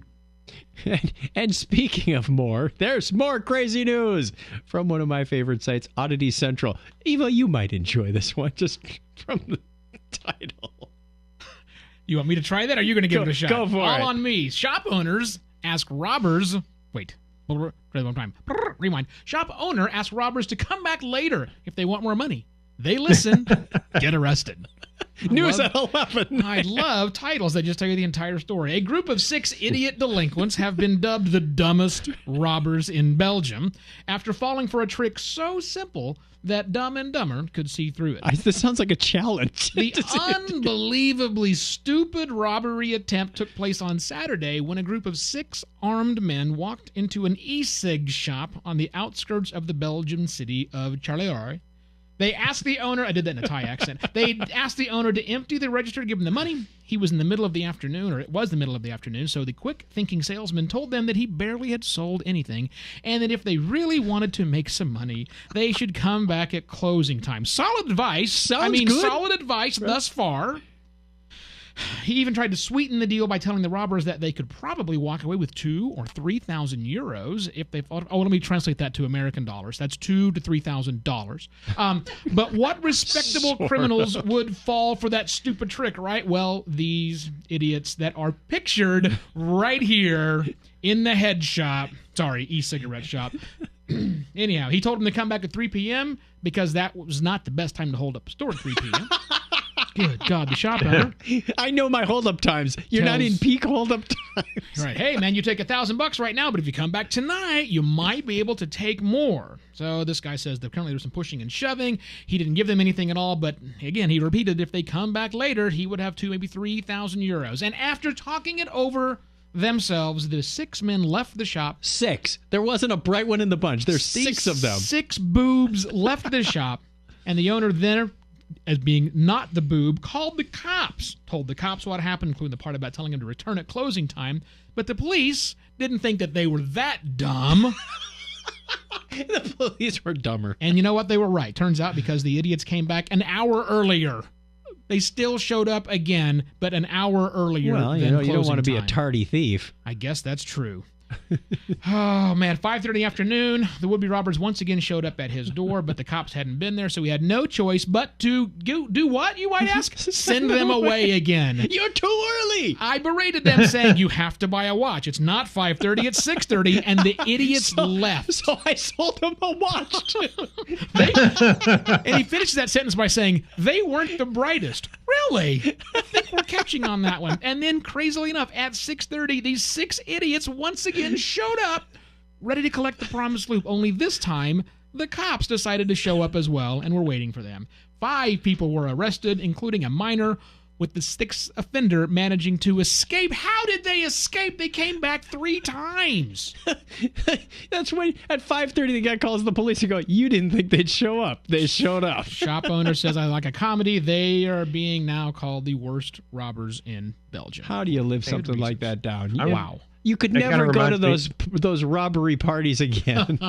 And speaking of more, there's more crazy news from one of my favorite sites, Oddity Central. Eva, you might enjoy this one just from the title. You want me to try that, or are you going to give it a shot? Go for it. All on me. Shop owners ask robbers... Wait. Try that one time. Rewind. Shop owner asks robbers to come back later if they want more money. They listen, get arrested. News at 11. I love titles that just tell you the entire story. A group of 6 idiot delinquents have been dubbed the dumbest robbers in Belgium after falling for a trick so simple that Dumb and Dumber could see through it. This sounds like a challenge. The unbelievably stupid robbery attempt took place on Saturday when a group of 6 armed men walked into an e-cig shop on the outskirts of the Belgian city of Charleroi. They asked the owner, I did that in a Thai accent, they asked the owner to empty the register to give him the money. He was in the middle of the afternoon, or it was the middle of the afternoon, so the quick-thinking salesman told them that he barely had sold anything, and that if they really wanted to make some money, they should come back at closing time. Solid advice. Solid advice thus far. He even tried to sweeten the deal by telling the robbers that they could probably walk away with 2,000 or 3,000 euros if they thought. Oh, let me translate that to American dollars. That's $2,000 to $3,000. But what respectable criminals would fall for that stupid trick, right? Well, these idiots that are pictured right here in the head shop. Sorry, e-cigarette shop. Anyhow, he told them to come back at 3 p.m. because that was not the best time to hold up a store at 3 p.m. Good God, the shop owner. I know my hold-up times. You're not in peak hold-up times. Right. Hey, man, you take $1,000 right now, but if you come back tonight, you might be able to take more. So this guy says that currently there's some pushing and shoving. He didn't give them anything at all, but again, he repeated if they come back later, he would have 2,000, maybe 3,000 euros. And after talking it over themselves, the 6 men left the shop. 6. There wasn't a bright one in the bunch. There's 6 of them. 6 boobs left the shop, and the owner then, as being not the boob, called the cops. Told the cops what happened, including the part about telling him to return at closing time. But the police didn't think that they were that dumb. The police were dumber. And you know what? They were right. Turns out because the idiots came back an hour earlier. They still showed up again, but an hour earlier than closing time. You don't want to be a tardy thief. I guess that's true. Oh, man, 5:30 in the afternoon, the would-be robbers once again showed up at his door, but the cops hadn't been there, so he had no choice but to do what, you might ask? Send them away again. You're too early! I berated them, saying, you have to buy a watch. It's not 5:30, it's 6:30, and the idiots left. So I sold them a watch, too. And he finished that sentence by saying, they weren't the brightest. Really? I think we're catching on that one. And then, crazily enough, at 6:30, these 6 idiots once again showed up, ready to collect the promised loop. Only this time, the cops decided to show up as well, and were waiting for them. 5 people were arrested, including a minor. with the sixth offender managing to escape. How did they escape? They came back 3 times. That's when at 5:30 the guy calls the police and go, "You didn't think they'd show up. They showed up." Shop owner says, "I like a comedy." They are being now called the worst robbers in Belgium. How do you live something like that down? Wow. You could never go to those robbery parties again.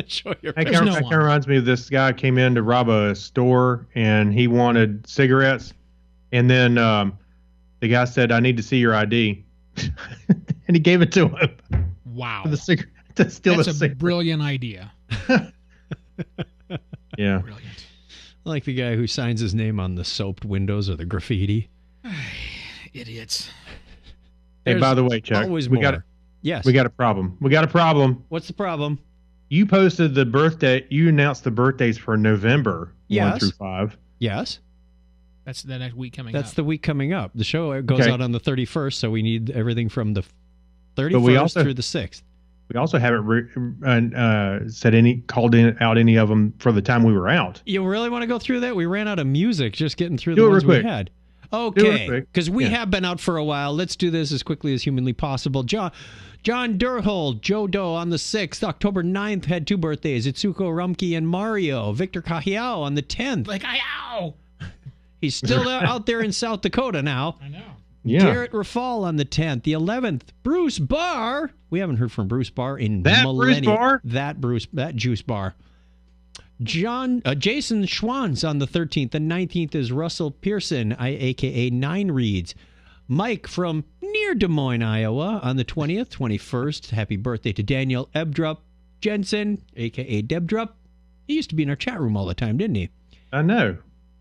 Show your That kind of reminds me of this guy came in to rob a store and he wanted cigarettes. And then the guy said, "I need to see your ID." And he gave it to him. Wow. For the cigarette. To steal That's the a cigarette. brilliant idea. Yeah. Brilliant. Like the guy who signs his name on the soaped windows or the graffiti. Idiots. Hey, There's by the way, Chuck, always we more. got Yes. we got a problem. We got a problem. What's the problem? You posted the birthday. You announced the birthdays for November 1 Yes. through 5. Yes. That's the next week coming up. That's the week coming up. The show goes Okay. out on the 31st, so we need everything from the 31st But we also- through the 6th. We also haven't called out any of them for the time we were out. You really want to go through that? We ran out of music just getting through Do the it ones real we quick. had. Do it Okay, real quick. because we Yeah. have been out for a while. Let's do this as quickly as humanly possible. John Durhold, Joe Doe on the 6th. October 9th had 2 birthdays. Itsuko Rumke and Mario. Victor Cahiao on the 10th. Like, ow! He's still out there in South Dakota now. I know. Yeah. Garrett Rafal on the 10th. The 11th, Bruce Barr. We haven't heard from Bruce Barr in That Bruce millennia. Barr? That Juice Bar. Jason Schwantz on the 13th. The 19th is Russell Pearson, a.k.a. Nine Reads. Mike from near Des Moines, Iowa on the 20th. 21st, happy birthday to Daniel Ebdrup Jensen, a.k.a. Debdrup. He used to be in our chat room all the time, didn't he? I know.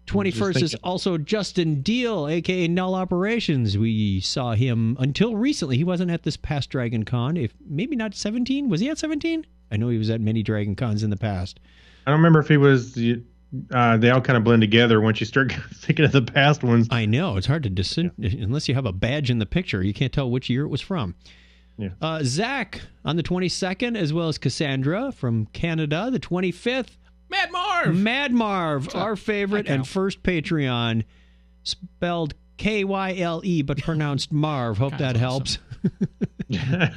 21st is also Justin Deal, a.k.a. Null Operations. We saw him until recently. He wasn't at this past Dragon Con. Maybe not 17. Was he at 17? I know he was at many Dragon Cons in the past. I don't remember if he was. They all kind of blend together once you start thinking of the past ones. I know. It's hard to discern. Unless you have a badge in the picture, you can't tell which year it was from. Yeah. Zach on the 22nd, as well as Cassandra from Canada. The 25th, Mad Marv, our favorite and first Patreon, spelled Kyle, but pronounced Marv. Hope that helps.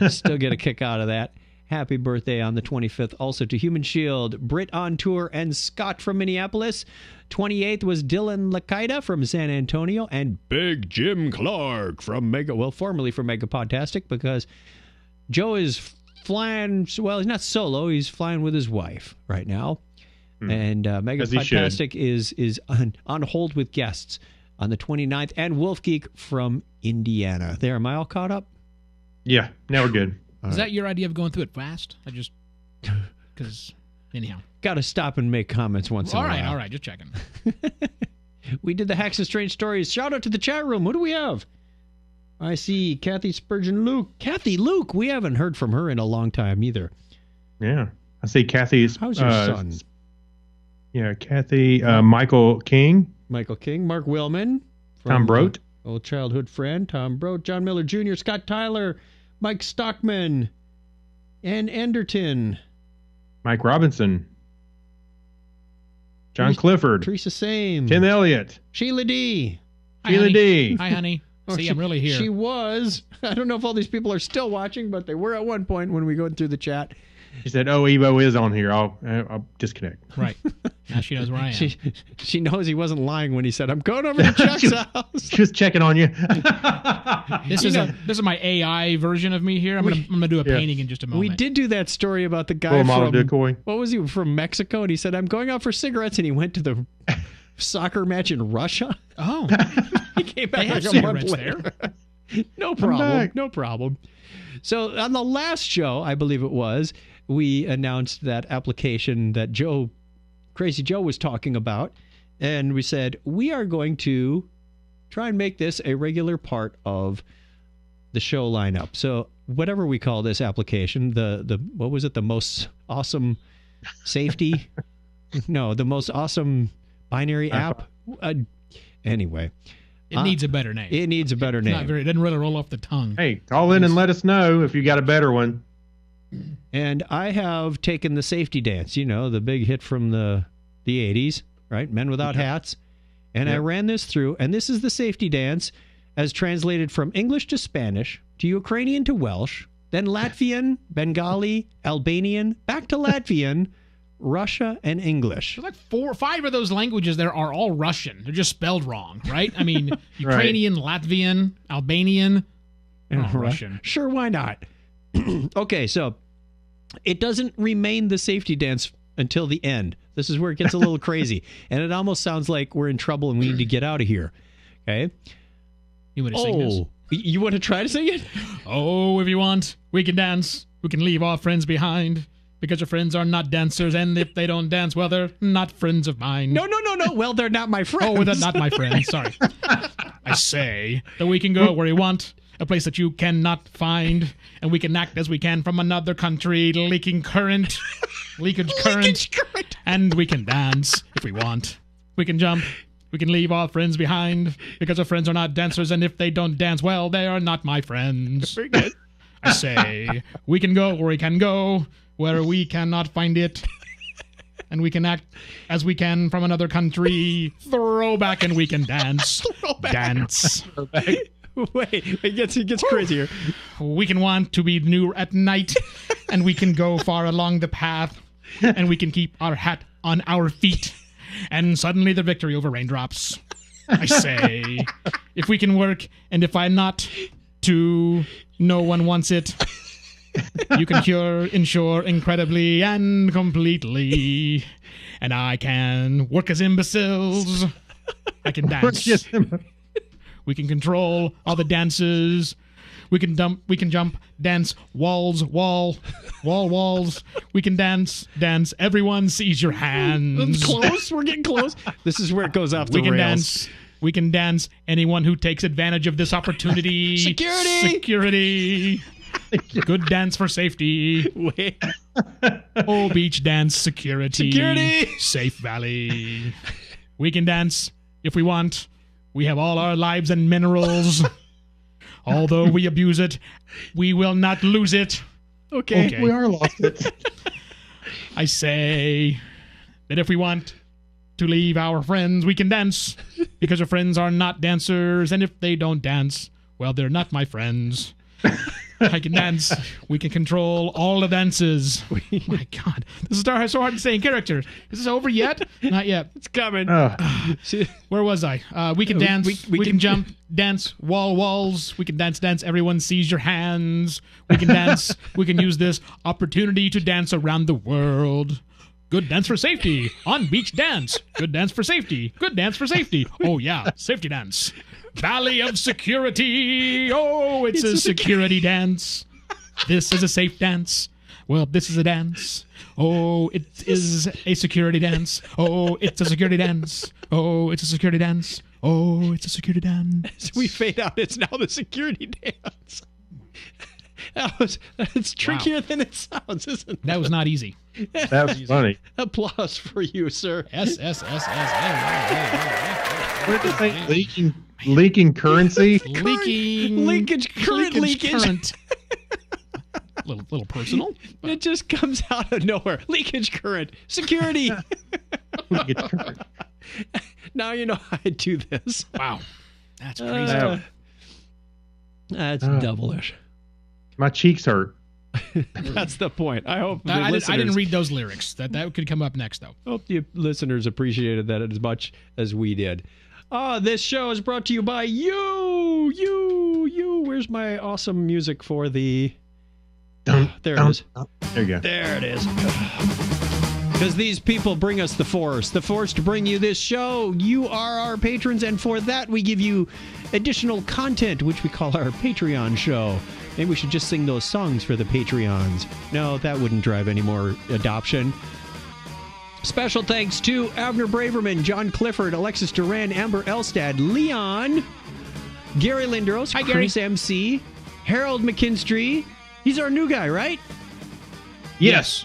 Still get a kick out of that. Happy birthday on the 25th. Also to Human Shield, Britt on tour, and Scott from Minneapolis. 28th was Dylan Lakaida from San Antonio, and Big Jim Clark from formerly from Mega Podtastic, because Joe is flying. Well, he's not solo. He's flying with his wife right now. And Mega As he should. Podtastic is on hold with guests on the 29th. And Wolf Geek from Indiana. There, am I all caught up? Yeah, now we're good. Is that your idea of going through it fast? Because anyhow. Got to stop and make comments once in a while. All right, just checking. We did the Hacks and Strange Stories. Shout out to the chat room. What do we have? I see Kathy Spurgeon Luke. Kathy Luke, we haven't heard from her in a long time either. Yeah. I see Kathy's. How's your son? Yeah, Kathy, Michael King. Michael King, Mark Willman. Tom Brote. Old childhood friend, Tom Brote. John Miller Jr., Scott Tyler, Mike Stockman, Ann Anderton. Mike Robinson. John Clifford. Teresa Same. Tim Elliott. Sheila D. Sheila D. Hi, honey. See, I'm really here. She was. I don't know if all these people are still watching, but they were at one point when we go through the chat. She said, "Oh, Evo is on here. I'll disconnect." Right. Now she knows where I am. She knows he wasn't lying when he said, "I'm going over to Chuck's house." She was checking on you. This is my AI version of me here. I'm gonna do a painting in just a moment. We did do that story about the guy model from decoy. What was he from Mexico? And he said, "I'm going out for cigarettes," and he went to the soccer match in Russia. Oh, he came back they have like a month cigarettes later. there. No problem. No problem. So on the last show, I believe it was, we announced that application that Crazy Joe was talking about, and we said we are going to try and make this a regular part of the show lineup. So whatever we call this application, the what was it? The most awesome safety? No, the most awesome binary app. Anyway. It needs a better name. It needs a better name. It doesn't really roll off the tongue. Hey, call in and let us know if you got a better one. And I have taken the safety dance, the big hit from the 80s, right? Men Without Hats. And I ran this through, and this is the safety dance as translated from English to Spanish, to Ukrainian to Welsh, then Latvian, Bengali, Albanian, back to Latvian, Russia, and English. There's like 4 or 5 of those languages there are all Russian. They're just spelled wrong, right? I mean, Ukrainian, Latvian, Albanian, and Russian. Sure, why not? Okay, so it doesn't remain the safety dance until the end. This is where it gets a little crazy. And it almost sounds like we're in trouble and we need to get out of here. Okay? You want to sing this? You want to try to sing it? Oh, if you want, we can dance. We can leave our friends behind. Because your friends are not dancers, and if they don't dance, well, they're not friends of mine. No. Well, they're not my friends. Oh, they're not my friends. Sorry. I say that we can go where we want, a place that you cannot find, and we can act as we can from another country, leakage current, and we can dance if we want. We can jump. We can leave our friends behind, because our friends are not dancers, and if they don't dance, well, they are not my friends. Very good. I say we can go where we can go, where we cannot find it, and we can act as we can from another country. Throw back and we can dance. Dance. Wait, it gets crazier. We can want to be new at night, and we can go far along the path, and we can keep our hat on our feet, and suddenly the victory over raindrops. I say, if we can work, and if I'm not to, no one wants it. You can ensure incredibly and completely. And I can work as imbeciles. I can dance. We can control all the dances. We can jump, dance, walls. We can dance. Everyone sees your hands. Close. We're getting close. This is where it goes off the rails. We can dance. Anyone who takes advantage of this opportunity. Security. Good dance for safety. Wait. Oh, beach dance, security. Security. Safe valley. We can dance if we want. We have all our lives and minerals. Although we abuse it, we will not lose it. Okay. We are lost it. I say that if we want to leave our friends, we can dance. Because our friends are not dancers, and if they don't dance, well, they're not my friends. I can dance. We can control all the dances. My God. This is so hard to say in character. Is this over yet? Not yet. It's coming. Where was I? We can dance. We can jump, dance, walls. We can dance. Everyone sees your hands. We can dance. We can use this opportunity to dance around the world. Good dance for safety. On beach dance. Good dance for safety. Good dance for safety. Oh, yeah. Safety dance. Valley of security. Oh, it's a security dance. This is a safe dance. Well, this is a dance. Oh, it is a security dance. Oh, it's a security dance. Oh, it's a security dance. Oh, it's a security dance. As we fade out, it's now the security dance. It's trickier than it sounds, isn't it? That was not easy. That's funny. Applause for you, sir. S. What did they say? Leaking currency? Leakage. Current leakage. Current. little personal. But. It just comes out of nowhere. Leakage current. Security. Leakage current. Now you know how I do this. Wow. That's crazy. That's devilish. My cheeks hurt. That's the point. I hope I didn't read those lyrics. That could come up next, though. Hope you listeners appreciated that as much as we did. This show is brought to you by you. Where's my awesome music for the... There it is. There you go. There it is. Because these people bring us the force to bring you this show. You are our patrons, and for that we give you additional content, which we call our Patreon show. Maybe we should just sing those songs for the Patreons. No, that wouldn't drive any more adoption. Special thanks to Abner Braverman, John Clifford, Alexis Duran, Amber Elstad, Leon, Gary Lindros, Hi, Gary. Chris MC, Harold McKinstry. He's our new guy, right? Yes.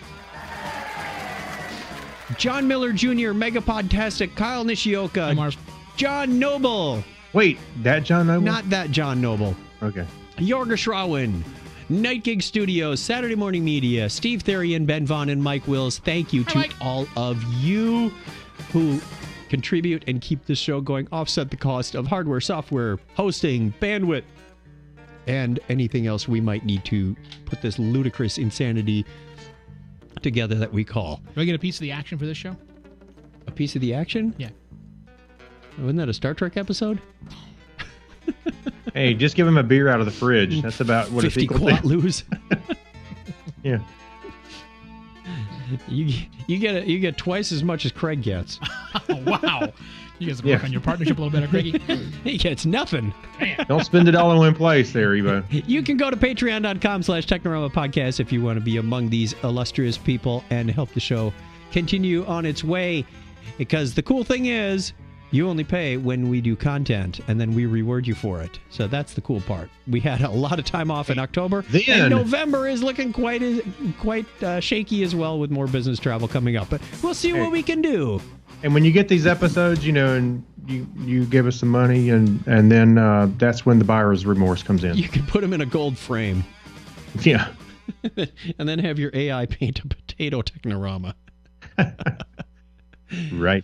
John Miller Jr., Megapodtastic, Kyle Nishioka, John Noble. Wait, that John Noble? Not that John Noble. Okay. Jorga Schrawen, Night Gig Studios, Saturday Morning Media, Steve Therian, Ben Vaughn, and Mike Wills. Thank you to all of you who contribute and keep the show going, offset the cost of hardware, software, hosting, bandwidth, and anything else we might need to put this ludicrous insanity together that we call. Do I get a piece of the action for this show? A piece of the action? Yeah. Wasn't that a Star Trek episode? Hey, just give him a beer out of the fridge. That's about what it's 50 equal quat to. lose. Yeah. You get twice as much as Kreg gets. Oh, wow. You guys work on your partnership a little better, Craigie. He gets nothing. Don't spend it all in one place there, Evo. You can go to patreon.com/Technorama Podcast if you want to be among these illustrious people and help the show continue on its way. Because the cool thing is, you only pay when we do content, and then we reward you for it. So that's the cool part. We had a lot of time off in October, and November is looking quite shaky as well, with more business travel coming up. But we'll see what we can do. And when you get these episodes, and you give us some money, and then that's when the buyer's remorse comes in. You can put them in a gold frame. Yeah. And then have your AI paint a potato Technorama. Right.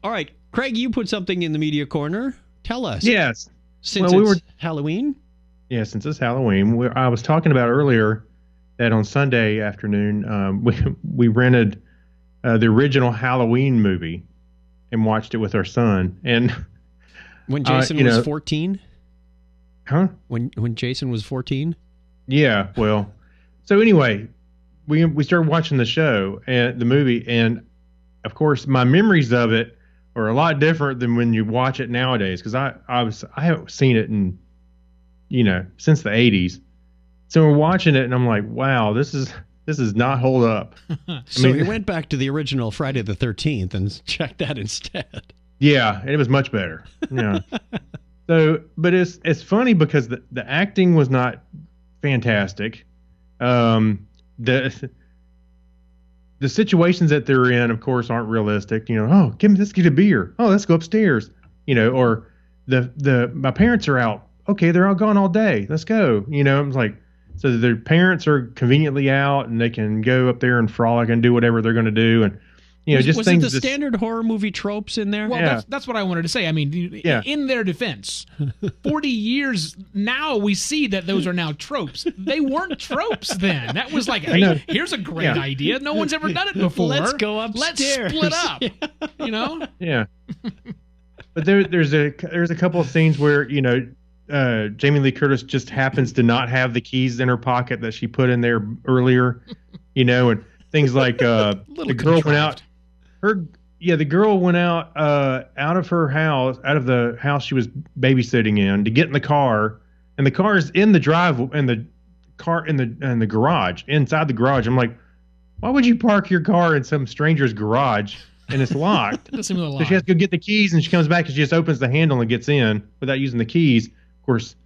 All right. Kreg, you put something in the media corner. Tell us. Yes. Since it's Halloween? Yeah, since it's Halloween. I was talking about earlier that on Sunday afternoon, we rented the original Halloween movie and watched it with our son. And when Jason was 14? Huh? When Jason was 14? Yeah, well. So anyway, we started watching the show and the movie, and of course my memories of it are a lot different than when you watch it nowadays, because I haven't seen it in since the 80s. So we're watching it and I'm like, wow, this is not hold up. So you went back to the original Friday the 13th and checked that instead. Yeah, and it was much better. Yeah. So, but it's funny because the acting was not fantastic. The situations that they're in, of course, aren't realistic. Oh, let's get a beer. Oh, let's go upstairs. Or my parents are out. Okay, they're all gone all day. Let's go. I'm like, so their parents are conveniently out and they can go up there and frolic and do whatever they're going to do. And was it the standard horror movie tropes in there? Well, yeah. that's what I wanted to say. I mean, in their defense, 40 years now we see that those are now tropes. They weren't tropes then. That was like, hey, here's a great idea. No one's ever done it before. Let's go upstairs. Let's split up. Yeah. But there's a couple of scenes where Jamie Lee Curtis just happens to not have the keys in her pocket that she put in there earlier, and things like the girl went out. The girl went out of her house, out of the house she was babysitting in, to get in the car, and the car is in the drive, and the car in the garage, inside the garage. I'm like, why would you park your car in some stranger's garage and it's locked? That seems a little so she has to go get the keys, and she comes back and she just opens the handle and gets in without using the keys. Of course,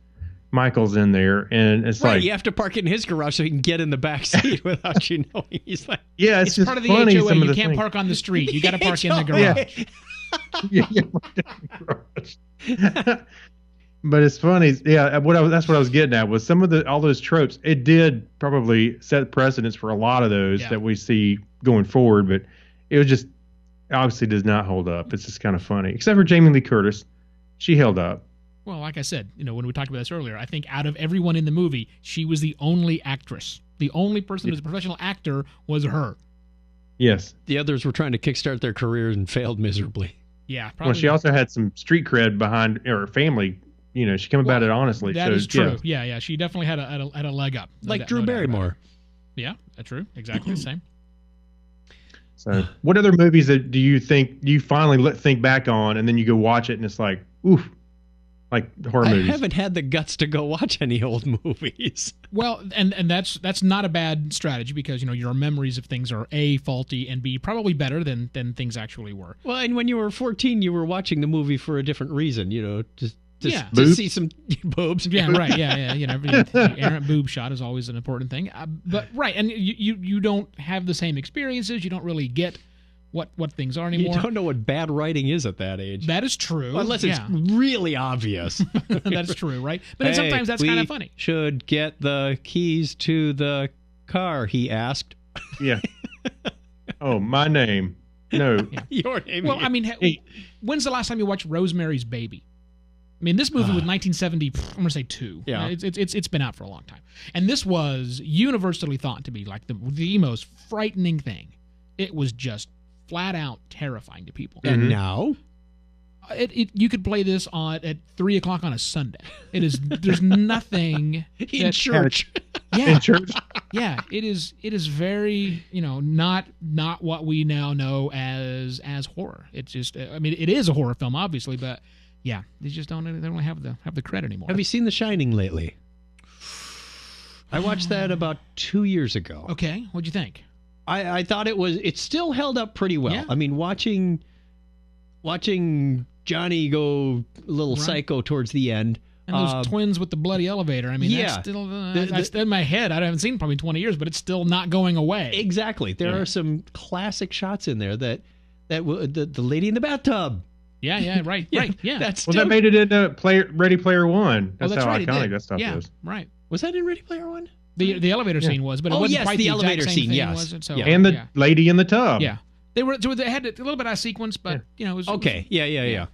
Michael's in there, and it's like, you have to park it in his garage so he can get in the back seat without you knowing. He's like, yeah, it's just part of the funny, HOA. You can't things. park on the street. You got to park in the garage. But it's funny. Yeah, that's what I was getting at was some of all those tropes. It did probably set precedents for a lot of those that we see going forward, but it was just obviously does not hold up. It's just kind of funny, except for Jamie Lee Curtis. She held up. Well, like I said, when we talked about this earlier, I think out of everyone in the movie, she was the only actress. The only person who's a professional actor was her. Yes. The others were trying to kickstart their careers and failed miserably. Yeah, probably. Well, she also had some street cred behind her family. She came about it honestly. That is true. Yeah. She definitely had a leg up. Like Drew Barrymore. Yeah, that's true. Exactly the same. So, what other movies do you think you finally think back on, and then you go watch it, and it's like, oof, like horror movies? I haven't had the guts to go watch any old movies. Well, and that's not a bad strategy, because your memories of things are A, faulty, and B, probably better than things actually were. Well, and when you were 14, you were watching the movie for a different reason, just to see some boobs. Yeah, right. Yeah. The errant boob shot is always an important thing. But right, and you don't have the same experiences. You don't really get what things are anymore. You don't know what bad writing is at that age. That is true. Well, unless it's really obvious. That's true, right? But sometimes that's kind of funny. Should get the keys to the car, he asked. Yeah. Oh, my name. No. Your name. Well, I mean, Hey. when's the last time you watched Rosemary's Baby? I mean, this movie was 1970. I'm going to say 2. Yeah. It's been out for a long time, and this was universally thought to be like the most frightening thing. It was just flat out terrifying to people. And now? You could play this at 3:00 on a Sunday. It is. There's nothing In church. Yeah, In church? yeah. It is very not what we now know as horror. It's just. I mean, it is a horror film, obviously, but yeah, they just don't really have the credit anymore. Have you seen The Shining lately? I watched that about 2 years ago. Okay, what'd you think? I thought it still held up pretty well. Yeah. I mean, watching Johnny go a little Right. psycho towards the end. And those twins with the bloody elevator. I mean, yeah. that's still that's in my head. I haven't seen it probably in 20 years, but it's still not going away. Exactly. There are some classic shots in there that the lady in the bathtub. Yeah, right. Yeah. That's Well, still, that made it into Ready Player One. That's, that's how right, it iconic did. that stuff yeah, is. right. was that in Ready Player One? The elevator scene was, but it Oh, wasn't yes, quite the the elevator exact same scene, thing, yes. was it? So, Yeah. And the lady in the tub. Yeah. They had a little bit out of sequence, but it was Okay. Yeah.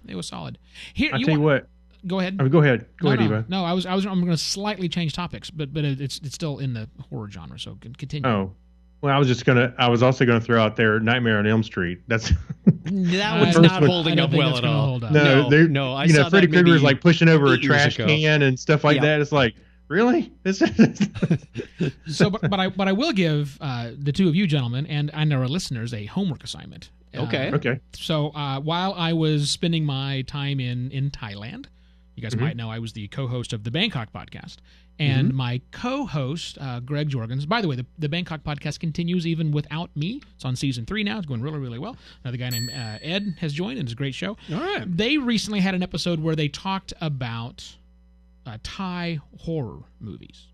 It was solid. Here, I tell you what. Go ahead. I mean, go ahead. Go ahead, no. Eva. No, I'm going to slightly change topics, but it's still in the horror genre, so continue. Oh. Well, I was also gonna throw out there Nightmare on Elm Street. That's That I was don't- not I holding don't up think well that's at gonna all. hold up. No, I you saw know, Freddy that Krueger was maybe like pushing over a 8 years trash ago. can and stuff like Yeah. that. It's like, really? This So, but I will give the two of you gentlemen and our listeners a homework assignment. Okay. Okay. So while I was spending my time in Thailand, you guys might know I was the co-host of the Bangkok podcast. And my co-host, Greg Jorgens, by the way, the Bangkok podcast continues even without me. It's on season 3 now. It's going really, really well. Another guy named Ed has joined, and it's a great show. All right. They recently had an episode where they talked about Thai horror movies.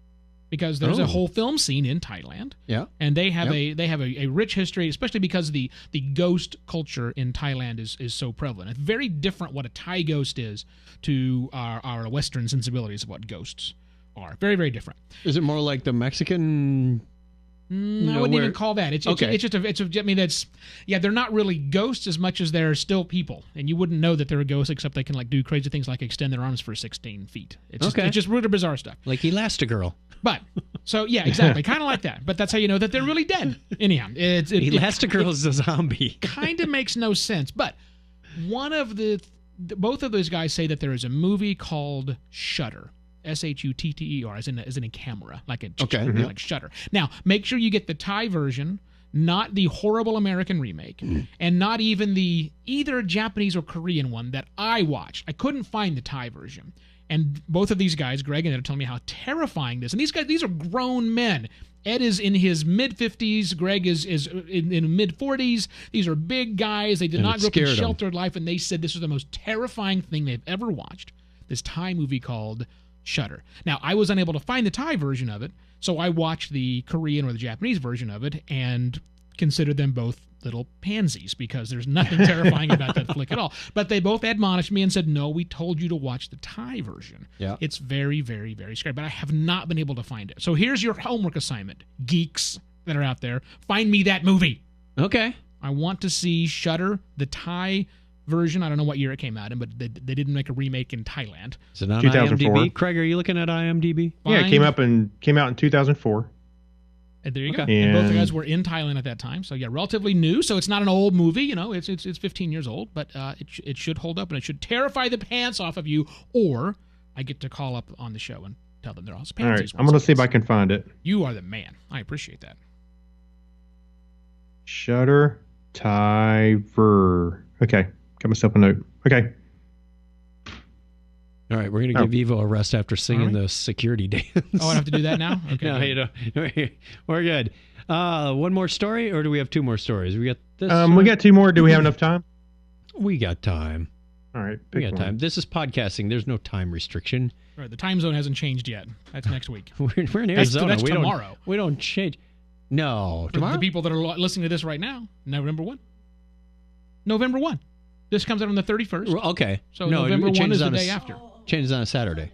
Because there's a whole film scene in Thailand. Yeah. And they have a rich history, especially because the ghost culture in Thailand is so prevalent. It's very different what a Thai ghost is to our Western sensibilities of what ghosts are. Very, very different. Is it more like the Mexican? I wouldn't even call that. It's Okay. I mean, they're not really ghosts as much as they're still people, and you wouldn't know that they're ghosts except they can like do crazy things like extend their arms for 16 feet. It's just really bizarre stuff. Like Elastigirl. But so yeah, exactly, kind of like that. But that's how you know that they're really dead. Anyhow, Elastigirl is a zombie. Kind of makes no sense. But one of both of those guys say that there is a movie called Shudder. Shutter, as in a camera, like like Shudder. Now, make sure you get the Thai version, not the horrible American remake, and not even the either Japanese or Korean one that I watched. I couldn't find the Thai version. And both of these guys, Greg and Ed, are telling me how terrifying this. And these are grown men. Ed is in his mid-50s. Greg is in mid-40s. These are big guys. They did not grow up in sheltered life, and they said this was the most terrifying thing they've ever watched. This Thai movie called Shudder. Now, I was unable to find the Thai version of it, so I watched the Korean or the Japanese version of it and considered them both little pansies because there's nothing terrifying about that flick at all. But they both admonished me and said, no, we told you to watch the Thai version. Yeah. It's very, very, very scary, but I have not been able to find it. So here's your homework assignment, geeks that are out there. Find me that movie. Okay. I want to see Shudder, the Thai version. I don't know what year it came out in, but they didn't make a remake in Thailand. Is it on 2004. IMDb? Craig, are you looking at IMDb? Yeah, it came out in 2004 And there you go. Okay. And both the guys were in Thailand at that time, so yeah, relatively new. So it's not an old movie, you know. It's 15 years old, but it should hold up and it should terrify the pants off of you. Or I get to call up on the show and tell them they're all pansies. All right, I'm going to see if I can find it. You are the man. I appreciate that. Shudder Tiver. Okay, got myself a note. Okay. All right, we're going to give Evo a rest after singing the security dance. Oh, I have to do that now? Okay. No, you don't. We're good. One more story, or do we have two more stories? We got this. We got two more. Do we have enough time? We got time. All right, we got time. This is podcasting. There's no time restriction. Right, the time zone hasn't changed yet. That's next week. We're in Arizona. That's tomorrow. We don't change. No, For tomorrow. the people that are listening to this right now, November 1. November 1. This comes out on the 31st. Okay. So no, November it 1 is changes the on day after. Changes on a Saturday.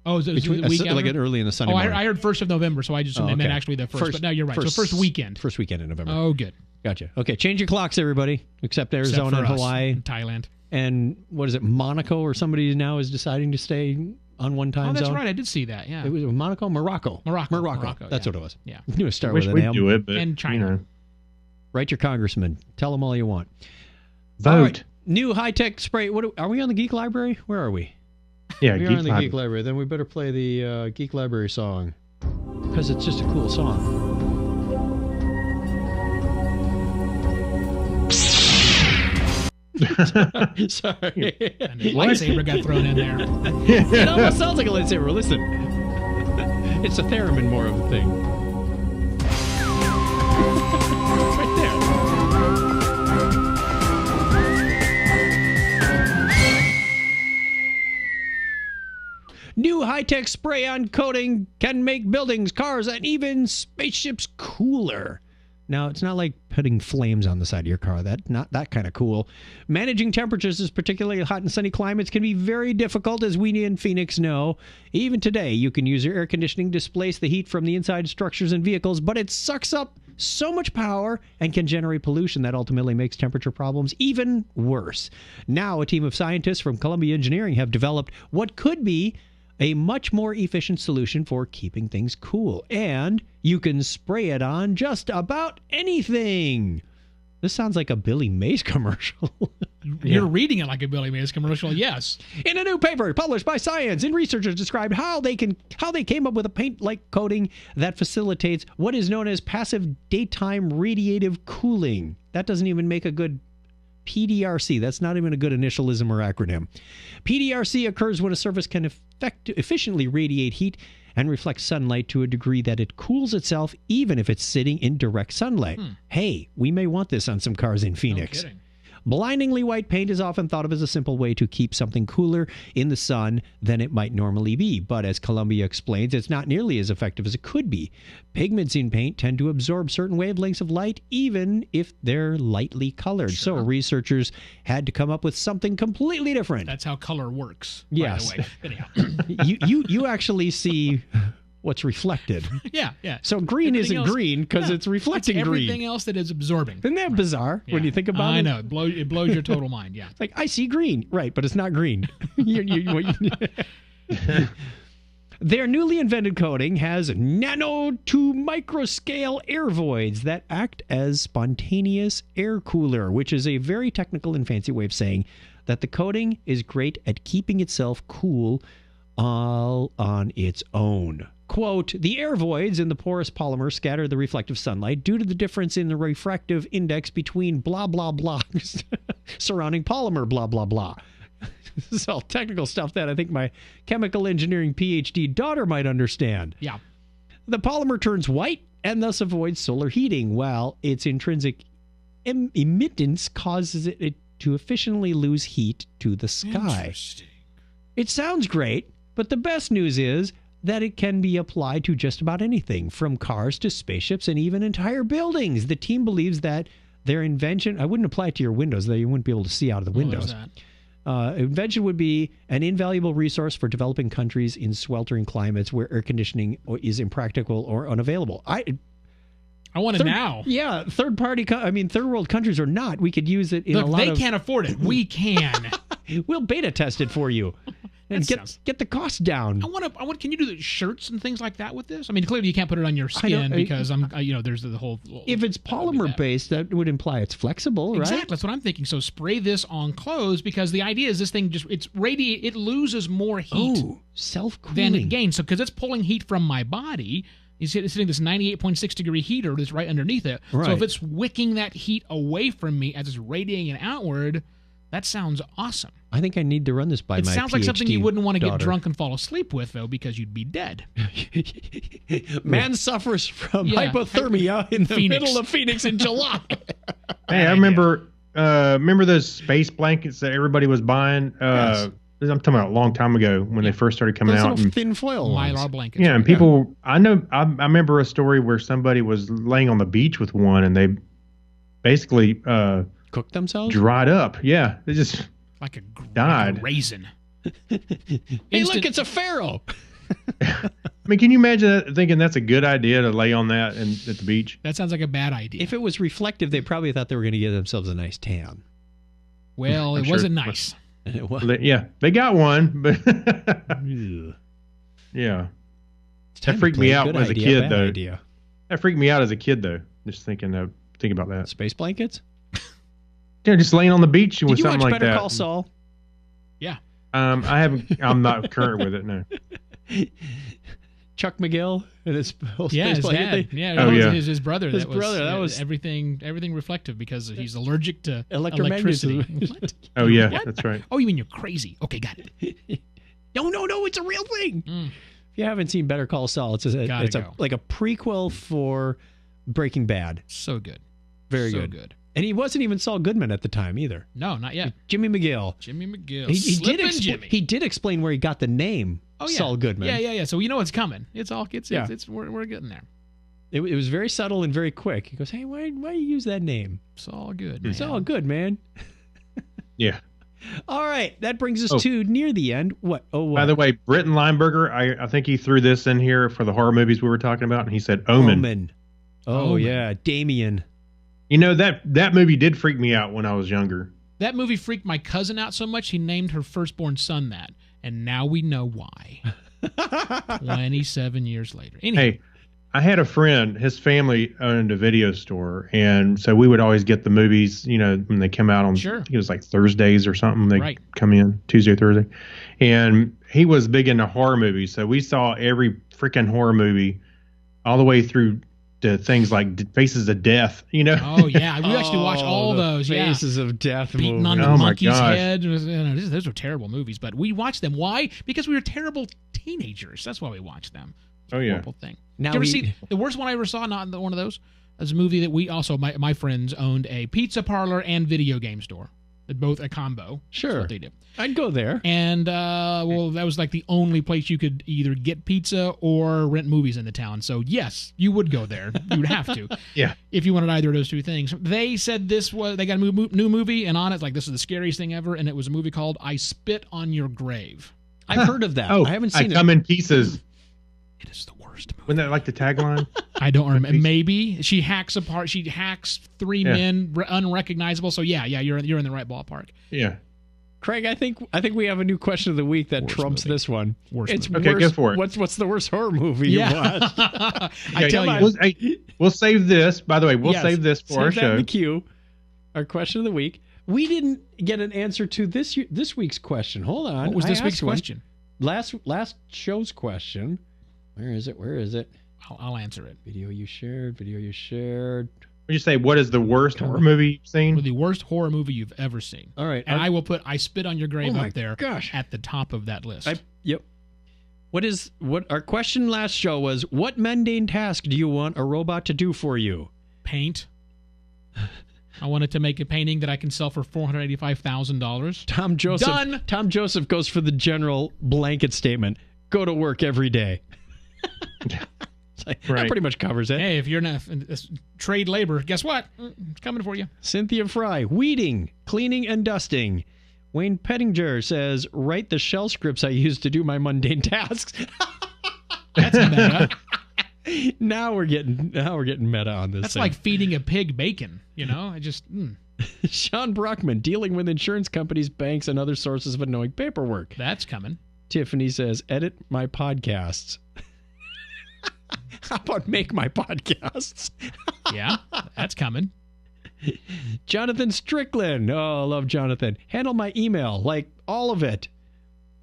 Oh, is it the week like after? early in the Sunday Oh, morning. I heard 1st of November, so I just assumed they meant actually the first. But no, you're right. So first weekend. First weekend in November. Oh, good. Gotcha. Okay, change your clocks, everybody, except Arizona and Hawaii. And Thailand. And what is it, Monaco or somebody now is deciding to stay on one time zone? Oh, that's right. I did see that, yeah. It was Monaco? Morocco. That's what it was. Yeah. I knew it started Wish with an we'd M. do it, but, and China. you know. Write your congressman. Tell them all you want. Vote. All right, new high-tech spray. Are we on the Geek Library? Where are we? Yeah, we are Geek on the Library. Geek Library. Then we better play the Geek Library song because it's just a cool song. Sorry. And the lightsaber got thrown in there. It almost sounds like a lightsaber. Listen. It's a theremin more of a thing. It's right there. New high-tech spray-on coating can make buildings, cars, and even spaceships cooler. Now, it's not like putting flames on the side of your car. Not that kind of cool. Managing temperatures in particularly hot and sunny climates can be very difficult, as we in Phoenix know. Even today, you can use your air conditioning to displace the heat from the inside structures and vehicles, but it sucks up so much power and can generate pollution that ultimately makes temperature problems even worse. Now, a team of scientists from Columbia Engineering have developed what could be a much more efficient solution for keeping things cool. And you can spray it on just about anything. This sounds like a Billy Mays commercial. You're reading it like a Billy Mays commercial, yes. In a new paper published by Science, researchers described how they came up with a paint-like coating that facilitates what is known as passive daytime radiative cooling. That doesn't even make a good PDRC. That's not even a good initialism or acronym. PDRC occurs when a surface can efficiently radiate heat and reflect sunlight to a degree that it cools itself even if it's sitting in direct sunlight. Hey, we may want this on some cars in Phoenix. No kidding. Blindingly white paint is often thought of as a simple way to keep something cooler in the sun than it might normally be, but as Columbia explains, it's not nearly as effective as it could be. Pigments in paint tend to absorb certain wavelengths of light, even if they're lightly colored. So researchers had to come up with something completely different. That's how color works, yes. by the way. Anyhow. you actually see what's reflected. Yeah. So green Everything isn't else- green because it's reflecting It's everything green. else that is absorbing. Isn't that bizarre when you think about it? I know. It blows your total mind, yeah. Like, I see green. Right, but it's not green. Their newly invented coating has nano to microscale air voids that act as spontaneous air cooler, which is a very technical and fancy way of saying that the coating is great at keeping itself cool all on its own. Quote, the air voids in the porous polymer scatter the reflective sunlight due to the difference in the refractive index between blah, blah, blah surrounding polymer, blah, blah, blah. This is all technical stuff that I think my chemical engineering PhD daughter might understand. Yeah. The polymer turns white and thus avoids solar heating, while its intrinsic emittance causes it to efficiently lose heat to the sky. Interesting. It sounds great, but the best news is that it can be applied to just about anything, from cars to spaceships and even entire buildings. The team believes that their invention, I wouldn't apply it to your windows, though you wouldn't be able to see out of the windows. Invention would be an invaluable resource for developing countries in sweltering climates where air conditioning is impractical or unavailable. I want it now. Yeah, third world countries or not, we could use it in Look, a lot they of... can't afford it. We can. We'll beta test it for you. And get the cost down. Can you do the shirts and things like that with this? I mean, clearly you can't put it on your skin because there's the whole. If it's polymer based, that would imply it's flexible, right? Exactly. That's what I'm thinking. So spray this on clothes because the idea is this thing it loses more heat. Oh, self-cooling. Than it gains. So because it's pulling heat from my body. It's sitting this 98.6 degree heater that's right underneath it. Right. So if it's wicking that heat away from me as it's radiating it outward, that sounds awesome. I think I need to run this by my PhD. It sounds like something you wouldn't want to daughter. get drunk and fall asleep with, though, because you'd be dead. Man suffers from hypothermia in the middle of Phoenix in July. Hey, I remember those space blankets that everybody was buying? Yes. I'm talking about a long time ago when they first started coming Those out. little And, thin foil ones. Mylar blankets. yeah, and people, I remember a story where somebody was laying on the beach with one and they basically cooked themselves? Dried up. Yeah. They just like a died. Like a raisin. Hey, look, it's a pharaoh. I mean, can you imagine thinking that's a good idea to lay on that at the beach? That sounds like a bad idea. If it was reflective, they probably thought they were going to give themselves a nice tan. Well, it wasn't nice. Yeah, they got one, but yeah. That freaked me out as a kid, though. That freaked me out as a kid, though. Just thinking about that. Space blankets? Yeah, just laying on the beach with something like that. Did you watch Better Call Saul? Yeah. I haven't. I'm not current with it. No. Chuck McGill and his whole space blanket thing. Yeah, his brother. His brother. That was everything reflective because he's allergic to electricity. Oh yeah, that's right. Oh, you mean you're crazy? Okay, got it. No, it's a real thing. If you haven't seen Better Call Saul, it's like a prequel for Breaking Bad. So good, very good. And he wasn't even Saul Goodman at the time either. No, not yet. Jimmy McGill. He did explain where he got the name. Oh, yeah. Saul Goodman. Yeah. So you know it's coming. We're getting there. It was very subtle and very quick. He goes, "Hey, why you use that name? Saul Good. It's all good, man." Yeah. All right, that brings us to near the end. What? By the way, Britton Lineberger, I think he threw this in here for the horror movies we were talking about, and he said Omen. Omen. Yeah, Damien. You know, that movie did freak me out when I was younger. That movie freaked my cousin out so much he named her firstborn son that. And now we know why. 27 years later. Anyway. Hey, I had a friend, his family owned a video store, and so we would always get the movies, when they come out on, I think it was like Thursdays or something. They come in Tuesday or Thursday. And he was big into horror movies, so we saw every freaking horror movie all the way through to things like Faces of Death, Oh, yeah. We actually watched all those. Faces of Death Beating on the monkey's head. Those were terrible movies, but we watched them. Why? Because we were terrible teenagers. That's why we watched them. It's a horrible thing. Did you ever see the worst one I ever saw? Not one of those. It was a movie that we also, my friends owned a pizza parlor and video game store. Both a combo. Sure. That's what they do. I'd go there. And, that was like the only place you could either get pizza or rent movies in the town. So, yes, you would go there. You would have to. Yeah. If you wanted either of those two things. They said they got a new movie, and on it, like, this is the scariest thing ever, and it was a movie called I Spit on Your Grave. I've heard of that. I haven't seen it. I come in pieces. It is the worst movie. Wasn't that like the tagline? I don't remember. Maybe. She hacks three men unrecognizable. So yeah, you're in the right ballpark. Yeah. Craig, I think we have a new question of the week that trumps this one. Worst movie. Okay, go for it. What's the worst horror movie you watched? I tell you. We'll save this. By the way, we'll save this for our show. That in the queue. Our question of the week. We didn't get an answer to this week's question. Hold on. What was this week's question? Last show's question. Where is it? I'll answer it. Video you shared. Would you say, what is the worst horror movie you've seen? The worst horror movie you've ever seen. All right. And I will put I Spit on Your Grave up there at the top of that list. Yep. What our question last show was, what mundane task do you want a robot to do for you? Paint. I wanted to make a painting that I can sell for $485,000. Tom Joseph. Done. Tom Joseph goes for the general blanket statement. Go to work every day. That pretty much covers it. Hey, if you're in trade labor, guess what? It's coming for you. Cynthia Fry, weeding, cleaning, and dusting. Wayne Pettinger says, write the shell scripts I use to do my mundane tasks. That's meta. Now we're getting meta on this. That's thing. like feeding a pig bacon. I just. Sean Brockman, dealing with insurance companies, banks, and other sources of annoying paperwork. That's coming. Tiffany says, edit my podcasts. How about make my podcasts? Yeah, that's coming. Jonathan Strickland. Oh, I love Jonathan. Handle my email, like all of it.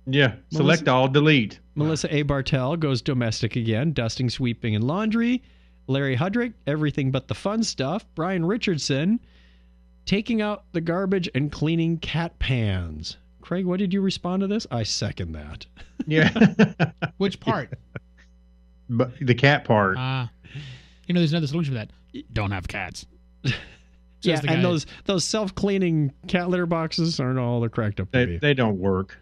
Yeah, select all, delete. Melissa A. Bartell goes domestic again, dusting, sweeping, and laundry. Larry Hudrick, everything but the fun stuff. Brian Richardson, taking out the garbage and cleaning cat pans. Craig, what did you respond to this? I second that. Yeah. Which part? But the cat part. There's another solution for that. Don't have cats. Yeah, and those self-cleaning cat litter boxes aren't all they're cracked up to be. They don't work.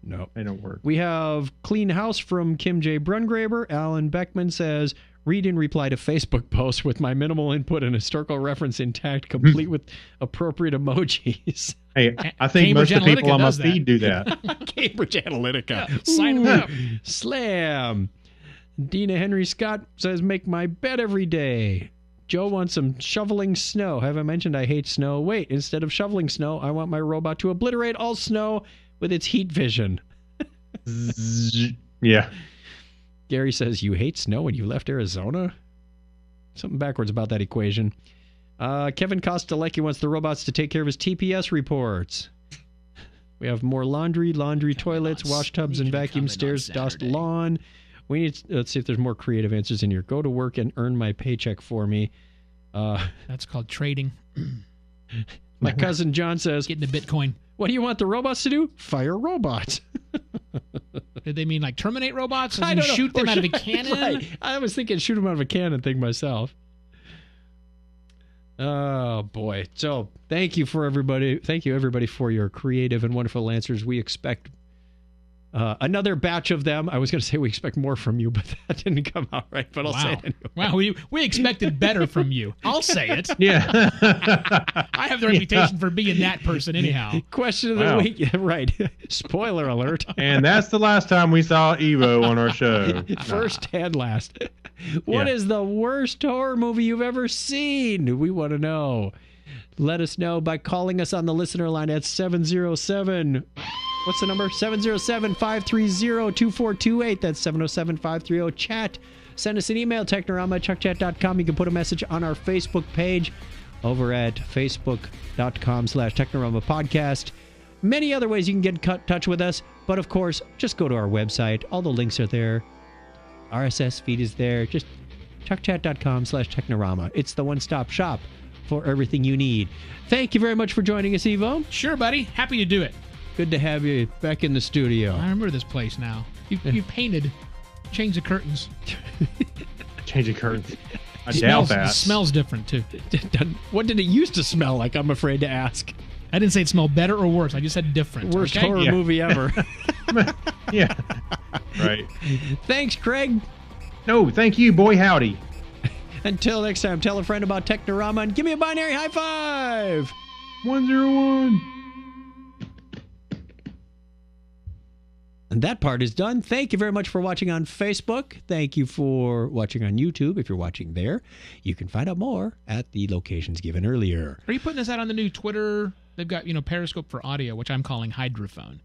No. They don't work. We have Clean House from Kim J. Brungraber. Alan Beckman says, Read and reply to Facebook posts with my minimal input and historical reference intact, complete with appropriate emojis. Hey, I think Cambridge most of the people Analytica on my does that. feed do that. Cambridge Analytica. Sign me up. Slam. Dina Henry Scott says, make my bed every day. Joe wants some shoveling snow. Have I mentioned I hate snow? Wait, instead of shoveling snow, I want my robot to obliterate all snow with its heat vision. Yeah. Gary says, you hate snow when you left Arizona? Something backwards about that equation. Kevin Kostelecki wants the robots to take care of his TPS reports. We have more laundry, toilets, wash tubs, and vacuum stairs, dust lawn. We need. Let's see if there's more creative answers in here. Go to work and earn my paycheck for me. That's called trading. My cousin John says, getting the Bitcoin. What do you want the robots to do? Fire robots. Did they mean like terminate robots? I don't know. Shoot them out of a cannon? Right. I was thinking shoot them out of a cannon thing myself. Oh boy. So thank you everybody for your creative and wonderful answers. We expect another batch of them. I was going to say we expect more from you, but that didn't come out right. But I'll say it anyway. Wow, we expected better from you. I'll say it. Yeah. I have the reputation for being that person anyhow. Question of the week. Yeah, right. Spoiler alert. And that's the last time we saw Evo on our show. First and last. What is the worst horror movie you've ever seen? We want to know. Let us know by calling us on the listener line at 707. What's the number? 707-530-2428. That's 707-530-CHAT. Send us an email, technorama@chuckchat.com. You can put a message on our Facebook page over at facebook.com/Technorama Podcast. Many other ways you can get in touch with us. But, of course, just go to our website. All the links are there. RSS feed is there. Just chuckchat.com/Technorama. It's the one-stop shop for everything you need. Thank you very much for joining us, Evo. Sure, buddy. Happy to do it. Good to have you back in the studio. I remember this place now. You painted, changed the curtains. Change the curtains. I doubt that. It smells different, too. What did it used to smell like? I'm afraid to ask. I didn't say it smelled better or worse. I just said different. Worst horror movie ever. Yeah. Right. Thanks, Kreg. No, thank you. Boy, howdy. Until next time, tell a friend about Technorama and give me a binary high five. 101. And that part is done. Thank you very much for watching on Facebook. Thank you for watching on YouTube. If you're watching there, you can find out more at the locations given earlier. Are you putting this out on the new Twitter? They've got, Periscope for audio, which I'm calling hydrophone.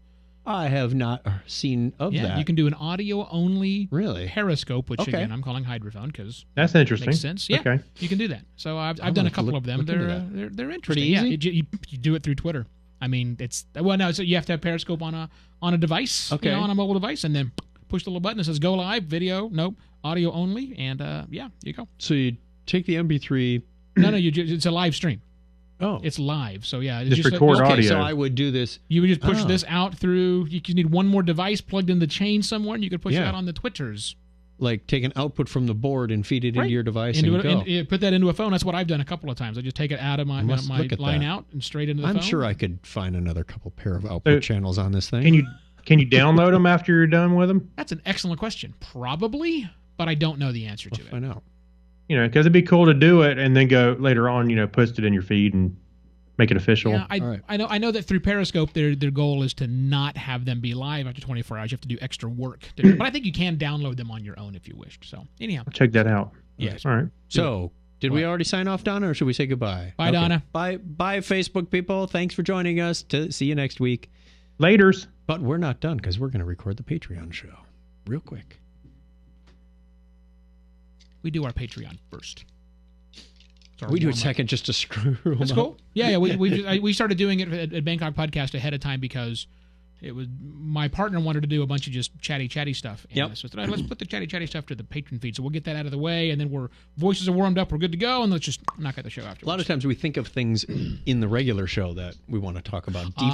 I have not seen of that. Yeah, you can do an audio-only really Periscope, which, again, I'm calling hydrophone because that's interesting. Makes sense. Yeah, okay. You can do that. So I've done a couple of them. They're interesting. Pretty easy? Yeah, you do it through Twitter. I mean, so you have to have Periscope on a device, on a mobile device, and then push the little button that says go live, video, nope, audio only, and you go. So you take the MP3. No, it's a live stream. Oh, it's live. So yeah, just record audio. So I would do this. You would just push this out through. You need one more device plugged in the chain somewhere, and you could push it out on the Twitters. Like take an output from the board and feed it into your device and go. Put that into a phone. That's what I've done a couple of times. I just take it out of my line out and straight into the phone. I'm sure I could find another couple pair of output channels on this thing. Can you download them after you're done with them? That's an excellent question. Probably, but I don't know the answer to it. I know. Because it'd be cool to do it and then go later on, post it in your feed and make it official. Yeah, I know that through Periscope, their goal is to not have them be live after 24 hours. You have to do extra work. But I think you can download them on your own if you wished. So anyhow. I'll check that out. Yes. All right. So did we already sign off, Donna, or should we say goodbye? Bye, Donna. Bye, Facebook people. Thanks for joining us. See you next week. Laters. But we're not done because we're going to record the Patreon show real quick. We do our Patreon first. We do it second just to screw them That's up. cool. Yeah. We started doing it at Bangkok Podcast ahead of time because it was my partner wanted to do a bunch of just chatty stuff. And so let's put the chatty stuff to the patron feed. So we'll get that out of the way, and then voices are warmed up. We're good to go, and let's just knock out the show afterwards. A lot of times we think of things in the regular show that we want to talk about deeper.